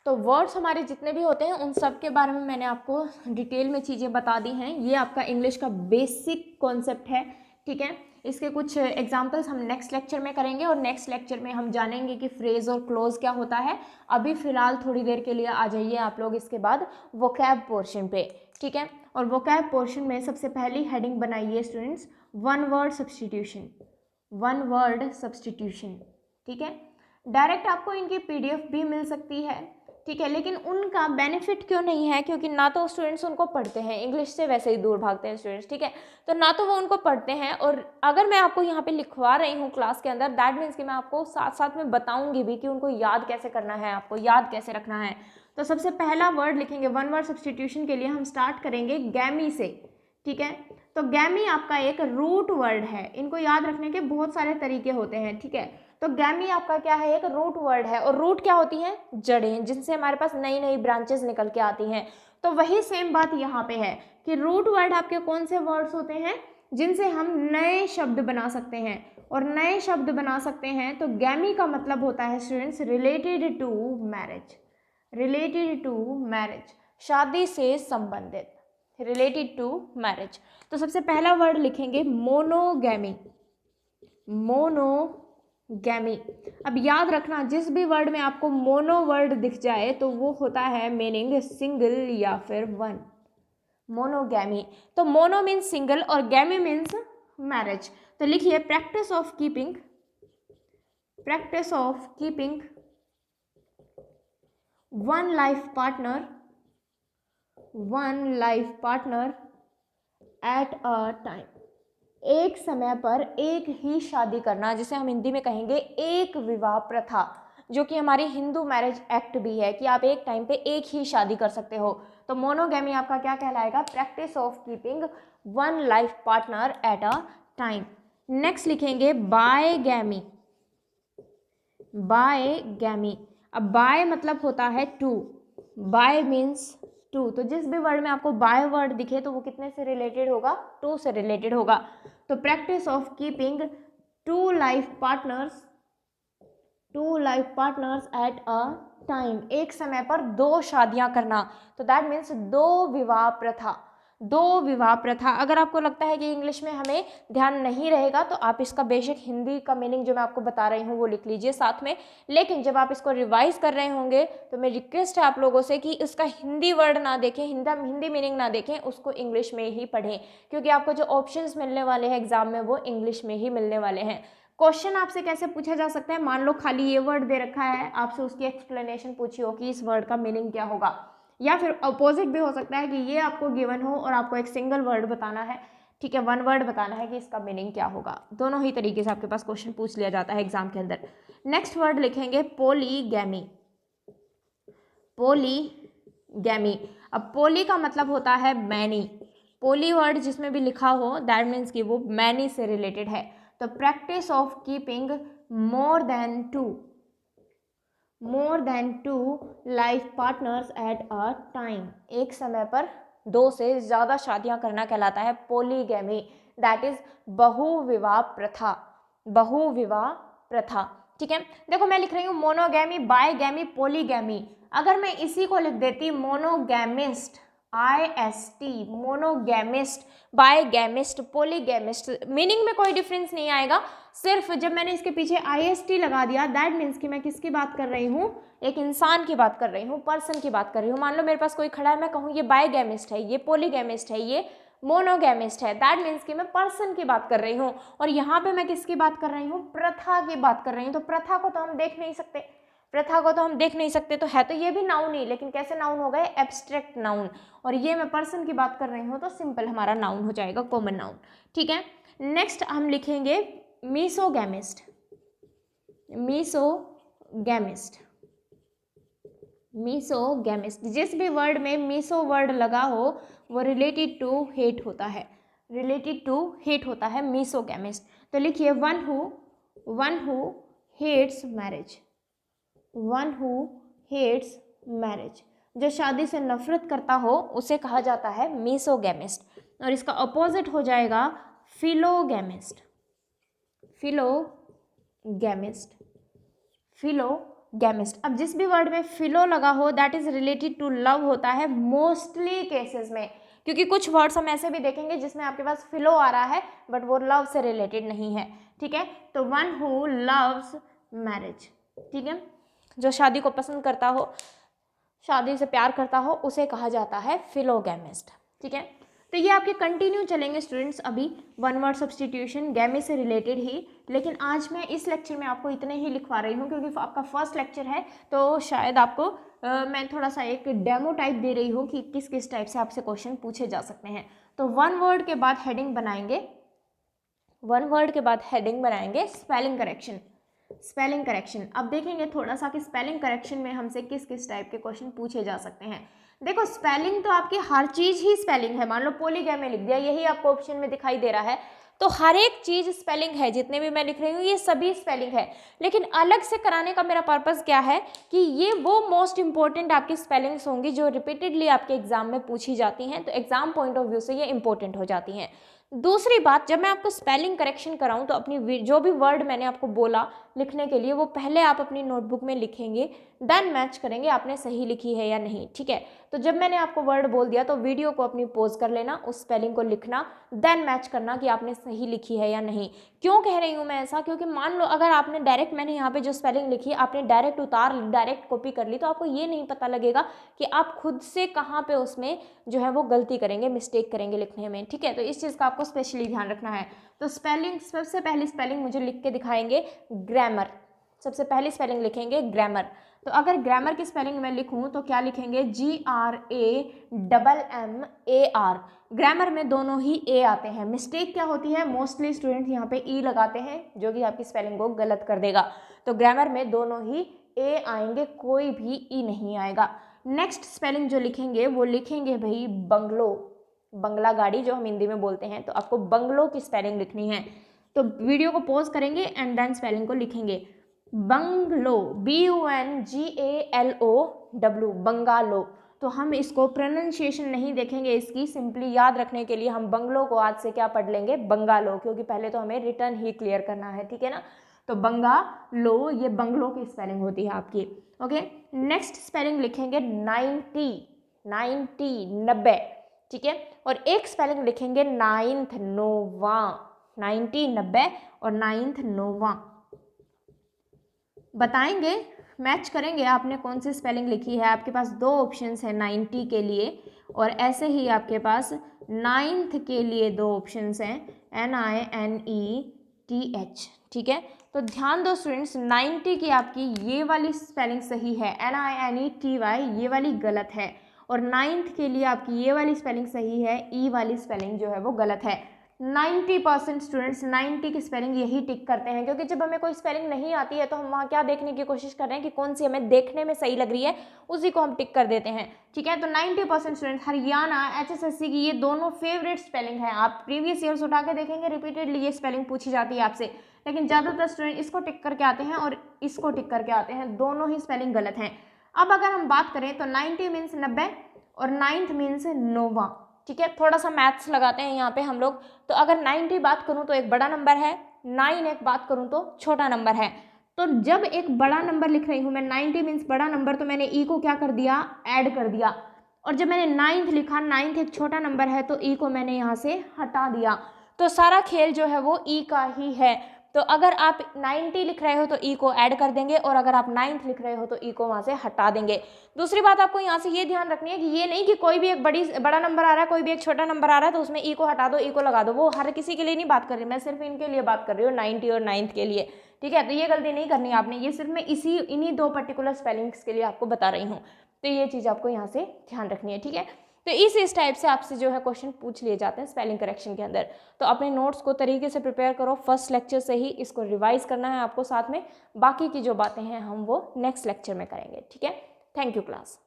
तो वर्ड्स हमारे जितने भी होते हैं उन सब के बारे में मैंने आपको डिटेल में चीज़ें बता दी हैं। ये आपका इंग्लिश का बेसिक कॉन्सेप्ट है, ठीक है। इसके कुछ एग्जांपल्स हम नेक्स्ट लेक्चर में करेंगे और नेक्स्ट लेक्चर में हम जानेंगे कि फ्रेज और क्लोज क्या होता है। अभी फ़िलहाल थोड़ी देर के लिए आ जाइए आप लोग इसके बाद वोकैब पोर्शन पे, ठीक है। और वोकैब पोर्शन में सबसे पहली हेडिंग बनाइए students, one word substitution, one word substitution, ठीक है। डायरेक्ट आपको इनकी PDF भी मिल सकती है, ठीक है, लेकिन उनका बेनिफिट क्यों नहीं है, क्योंकि ना तो स्टूडेंट्स उनको पढ़ते हैं, इंग्लिश से वैसे ही दूर भागते हैं स्टूडेंट्स, ठीक है। तो ना तो वो उनको पढ़ते हैं, और अगर मैं आपको यहाँ पे लिखवा रही हूँ क्लास के अंदर, दैट मीन्स कि मैं आपको साथ साथ में बताऊंगी भी कि उनको याद कैसे करना है, आपको याद कैसे रखना है। तो सबसे पहला वर्ड लिखेंगे वन वर्ड सब्स्टिट्यूशन के लिए, हम स्टार्ट करेंगे गैमी से, ठीक है। तो गैमी आपका एक रूट वर्ड है, इनको याद रखने के बहुत सारे तरीके होते हैं, ठीक है। तो गैमी आपका क्या है, एक रूट वर्ड है, और रूट क्या होती हैं, जड़ें, जिनसे हमारे पास नई नई ब्रांचेस निकल के आती हैं। तो वही सेम बात यहाँ पे है कि रूट वर्ड आपके कौन से वर्ड्स होते हैं, जिनसे हम नए शब्द बना सकते हैं, और नए शब्द बना सकते हैं। तो गैमी का मतलब होता है students related to marriage, related to marriage, शादी से संबंधित, रिलेटेड टू मैरिज। तो सबसे पहला वर्ड लिखेंगे मोनोगैमी, मोनोगैमी। अब याद रखना, जिस भी वर्ड में आपको मोनो वर्ड दिख जाए तो वो होता है मीनिंग सिंगल या फिर वन, मोनोगैमी। तो मोनो मीन्स सिंगल और गैमी मीन्स मैरिज। तो लिखिए practice of keeping, practice of keeping one life partner, one life partner eight a time, एक समय पर एक ही शादी करना, जिसे हम हिंदी में कहेंगे एक विवाह प्रथा, जो कि हमारी हिंदू मैरिज एक्ट भी है कि आप एक टाइम पे एक ही शादी कर सकते हो। तो मोनोगैमी आपका क्या कहलाएगा, practice of keeping one life partner eight a time. Next लिखेंगे बायगैमी, बायगैमी। अब बाय मतलब होता है टू, बाय मीन्स टू। तो जिस भी वर्ड में आपको बाय वर्ड दिखे तो वो कितने से रिलेटेड होगा, टू से रिलेटेड होगा। तो practice of keeping two life partners, two life partners at a time, एक समय पर दो शादियां करना। तो दैट मीन्स दो विवाह प्रथा, दो विवाह प्रथा। अगर आपको लगता है कि इंग्लिश में हमें ध्यान नहीं रहेगा तो आप इसका बेशक हिंदी का मीनिंग जो मैं आपको बता रही हूँ वो लिख लीजिए साथ में। लेकिन जब आप इसको रिवाइज कर रहे होंगे तो मेरी रिक्वेस्ट है आप लोगों से कि इसका हिंदी वर्ड ना देखें, हिंदी मीनिंग ना देखें, उसको इंग्लिश में ही पढ़ें, क्योंकि आपको जो ऑप्शंस मिलने वाले हैं एग्जाम में वो इंग्लिश में ही मिलने वाले हैं। क्वेश्चन आपसे कैसे पूछा जा सकता है, मान लो खाली ये वर्ड दे रखा है, आपसे उसकी एक्सप्लेनेशन पूछी हो कि इस वर्ड का मीनिंग क्या होगा, या फिर अपोजिट भी हो सकता है कि ये आपको गिवन हो और आपको एक सिंगल वर्ड बताना है, ठीक है, वन वर्ड बताना है कि इसका मीनिंग क्या होगा। दोनों ही तरीके से आपके पास क्वेश्चन पूछ लिया जाता है एग्जाम के अंदर। नेक्स्ट वर्ड लिखेंगे पोलीगैमी, पोलीगैमी। अब पोली का मतलब होता है मैनी, पोली वर्ड जिसमें भी लिखा हो दैट मीन्स कि वो मैनी से रिलेटेड है। तो practice of keeping more than two, more than two life partners at a time, एक समय पर दो से ज़्यादा शादियां करना कहलाता है पोलीगैमी, दैट इज बहुविवाह प्रथा, बहुविवाह प्रथा, ठीक है। देखो मैं लिख रही हूँ मोनोगैमी, बायगैमी, पोलीगैमी। अगर मैं इसी को लिख देती मोनोगैमिस्ट, IST, मोनोगैमिस्ट, बायगैमिस्ट, पोलीगैमिस्ट, मीनिंग में कोई डिफरेंस नहीं आएगा। सिर्फ जब मैंने इसके पीछे IST लगा दिया दैट मीन्स कि मैं किसकी बात कर रही हूँ, एक इंसान की बात कर रही हूँ, पर्सन की बात कर रही हूँ। मान लो मेरे पास कोई खड़ा है, मैं कहूँ ये बायगैमिस्ट है, ये पोलीगैमिस्ट है, ये मोनोगैमिस्ट है, दैट मीन्स कि मैं पर्सन की बात कर रही हूँ। और यहाँ पे मैं किसकी बात कर रही हूँ, प्रथा की बात कर रही हूँ। तो प्रथा को तो हम देख नहीं सकते, प्रथा को तो हम देख नहीं सकते, तो है तो ये भी नाउन ही, लेकिन कैसे नाउन हो गए, एब्स्ट्रैक्ट नाउन। और ये मैं पर्सन की बात कर रही हूँ तो सिंपल हमारा नाउन हो जाएगा, कॉमन नाउन, ठीक है। नेक्स्ट हम लिखेंगे मीसोगैमिस्ट, मीसोगैमिस्ट, मीसोगैमिस्ट। जिस भी वर्ड में मीसो वर्ड लगा हो वो रिलेटेड टू हेट होता है, रिलेटेड टू हेट होता है मीसोगैमिस्ट। तो लिखिए one who hates marriage, one who hates marriage, जो शादी से नफरत करता हो उसे कहा जाता है मीसोगैमिस्ट। और इसका अपोजिट हो जाएगा फिलोगैमिस्ट, फिलोगैमिस्ट, फिलोगैमिस्ट। गैमिस्ट। अब जिस भी वर्ड में फिलो लगा हो that is related to love होता है मोस्टली केसेस में, क्योंकि कुछ वर्ड्स हम ऐसे भी देखेंगे जिसमें आपके पास फिलो आ रहा है बट वो लव से रिलेटेड नहीं है, ठीक है। तो वन हु लव्स मैरिज, ठीक है, जो शादी को पसंद करता हो, शादी से प्यार करता हो, उसे कहा जाता है फिलोगैमिस्ट, ठीक है। तो ये आपके कंटिन्यू चलेंगे स्टूडेंट्स अभी वन वर्ड सब्सटीट्यूशन गैमी से रिलेटेड ही, लेकिन आज मैं इस लेक्चर में आपको इतने ही लिखवा रही हूँ क्योंकि आपका फर्स्ट लेक्चर है, तो शायद आपको मैं थोड़ा सा एक डेमो टाइप दे रही हूँ कि किस किस टाइप से आपसे क्वेश्चन पूछे जा सकते हैं। तो वन वर्ड के बाद हेडिंग बनाएंगे, वन वर्ड के बाद हेडिंग बनाएंगे स्पेलिंग करेक्शन, स्पेलिंग करेक्शन। अब देखेंगे थोड़ा सा कि स्पेलिंग करेक्शन में हमसे किस किस टाइप के क्वेश्चन पूछे जा सकते हैं। देखो स्पेलिंग तो आपकी हर चीज ही स्पेलिंग है, मान लो पॉलीगैमी लिख दिया, यही आपको ऑप्शन में दिखाई दे रहा है, तो हर एक चीज स्पेलिंग है, जितने भी मैं लिख रही हूँ ये सभी स्पेलिंग है। लेकिन अलग से कराने का मेरा पर्पस क्या है कि ये वो मोस्ट इंपॉर्टेंट आपकी स्पेलिंग्स होंगी जो रिपीटेडली आपके एग्जाम में पूछी जाती हैं, तो एग्जाम पॉइंट ऑफ व्यू से ये इंपॉर्टेंट हो जाती हैं। दूसरी बात, जब मैं आपको स्पेलिंग करेक्शन कराऊं तो अपनी जो भी वर्ड मैंने आपको बोला लिखने के लिए वो पहले आप अपनी नोटबुक में लिखेंगे, देन मैच करेंगे आपने सही लिखी है या नहीं, ठीक है। तो जब मैंने आपको वर्ड बोल दिया तो वीडियो को अपनी पॉज कर लेना, उस स्पेलिंग को लिखना, देन मैच करना कि आपने सही लिखी है या नहीं। क्यों कह रही हूँ मैं ऐसा, क्योंकि मान लो अगर आपने डायरेक्ट, मैंने यहाँ पे जो स्पेलिंग लिखी है आपने डायरेक्ट उतार ली, डायरेक्ट कॉपी कर ली, तो आपको ये नहीं पता लगेगा कि आप खुद से कहाँ पे उसमें जो है वो गलती करेंगे, मिस्टेक करेंगे लिखने में, ठीक है। तो इस चीज़ का आपको स्पेशली ध्यान रखना है। तो स्पेलिंग, सबसे पहली स्पेलिंग मुझे लिख के दिखाएंगे ग्रामर, सबसे पहली स्पेलिंग लिखेंगे ग्रामर। तो अगर ग्रामर की स्पेलिंग मैं लिखूं तो क्या लिखेंगे, GRAMMAR। ग्रामर में दोनों ही ए आते हैं, मिस्टेक क्या होती है, मोस्टली स्टूडेंट यहाँ पे ई लगाते हैं जो कि आपकी स्पेलिंग को गलत कर देगा। तो ग्रामर में दोनों ही ए आएंगे, कोई भी ई नहीं आएगा। नेक्स्ट स्पेलिंग जो लिखेंगे वो लिखेंगे भाई बंगलो, बंगला गाड़ी जो हम हिंदी में बोलते हैं, तो आपको बंगलो की स्पेलिंग लिखनी है। तो वीडियो को पॉज करेंगे एंड देन स्पेलिंग को लिखेंगे बंगलो, BUNGALOW, बंगालो। तो हम इसको प्रोनाउंसिएशन नहीं देखेंगे इसकी, सिंपली याद रखने के लिए हम बंगलो को आज से क्या पढ़ लेंगे, बंगालो, क्योंकि पहले तो हमें रिटर्न ही क्लियर करना है, ठीक है ना। तो बंगालो, ये बंगलो की स्पेलिंग होती है आपकी, ओके। नेक्स्ट स्पेलिंग लिखेंगे 90, 90, ठीक है। और एक स्पेलिंग लिखेंगे 9th, नोवा, 90, 90 और 9th, नोवा। बताएंगे, मैच करेंगे आपने कौन सी स्पेलिंग लिखी है। आपके पास दो ऑप्शंस हैं 90 के लिए, और ऐसे ही आपके पास 9th के लिए दो ऑप्शंस हैं, NINETH, ठीक है। तो ध्यान दो स्टूडेंट्स, 90 की आपकी ये वाली स्पेलिंग सही है, NINETY, ये वाली गलत है, और 9th के लिए आपकी ये वाली स्पेलिंग सही है, ई वाली स्पेलिंग जो है वो गलत है। 90% स्टूडेंट्स 90 की स्पेलिंग यही टिक करते हैं, क्योंकि जब हमें कोई स्पेलिंग नहीं आती है तो हम वहाँ क्या देखने की कोशिश कर रहे हैं कि कौन सी हमें देखने में सही लग रही है, उसी को हम टिक कर देते हैं, ठीक है। तो 90% स्टूडेंट हरियाणा HSSC की ये दोनों फेवरेट स्पेलिंग है। आप प्रीवियस ईयर्स उठा के देखेंगे, रिपीटेडली ये स्पेलिंग पूछी जाती है आपसे, लेकिन ज़्यादातर स्टूडेंट इसको टिक करके आते हैं और इसको टिक करके आते हैं, दोनों ही स्पेलिंग गलत हैं। अब अगर हम बात करें तो 90 मीन्स 90 और 9th मीन्स नोवा, ठीक है। थोड़ा सा मैथ्स लगाते हैं यहाँ पे हम लोग। तो अगर 90 बात करूँ तो एक बड़ा नंबर है, 9 एक बात करूँ तो छोटा नंबर है। तो जब एक बड़ा नंबर लिख रही हूँ मैं, 90 मीन्स बड़ा नंबर, तो मैंने ई को क्या कर दिया, ऐड कर दिया। और जब मैंने 9th लिखा, 9th एक छोटा नंबर है, तो ई को मैंने यहाँ से हटा दिया। तो सारा खेल जो है वो ई का ही है। तो अगर आप 90 लिख रहे हो तो ई को ऐड कर देंगे, और अगर आप 9th लिख रहे हो तो ई को वहाँ से हटा देंगे। दूसरी बात आपको यहाँ से ये ध्यान रखनी है कि ये नहीं कि कोई भी एक बड़ा नंबर आ रहा है, कोई भी एक छोटा नंबर आ रहा है तो उसमें ई को हटा दो, ई को लगा दो, वो हर किसी के लिए नहीं बात कर रही, मैं सिर्फ इनके लिए बात कर रही हूँ, 90 और 9th के लिए, ठीक है। तो ये गलती नहीं करनी है आपने, ये सिर्फ मैं इन्हीं दो पर्टिकुलर स्पेलिंग्स के लिए आपको बता रही हूँ। तो ये चीज़ आपको यहाँ से ध्यान रखनी है, ठीक है। तो इस टाइप से आपसे जो है क्वेश्चन पूछ लिए जाते हैं स्पेलिंग करेक्शन के अंदर। तो अपने नोट्स को तरीके से प्रिपेयर करो, फर्स्ट लेक्चर से ही इसको रिवाइज करना है आपको, साथ में बाकी की जो बातें हैं हम वो नेक्स्ट लेक्चर में करेंगे, ठीक है। Thank you class.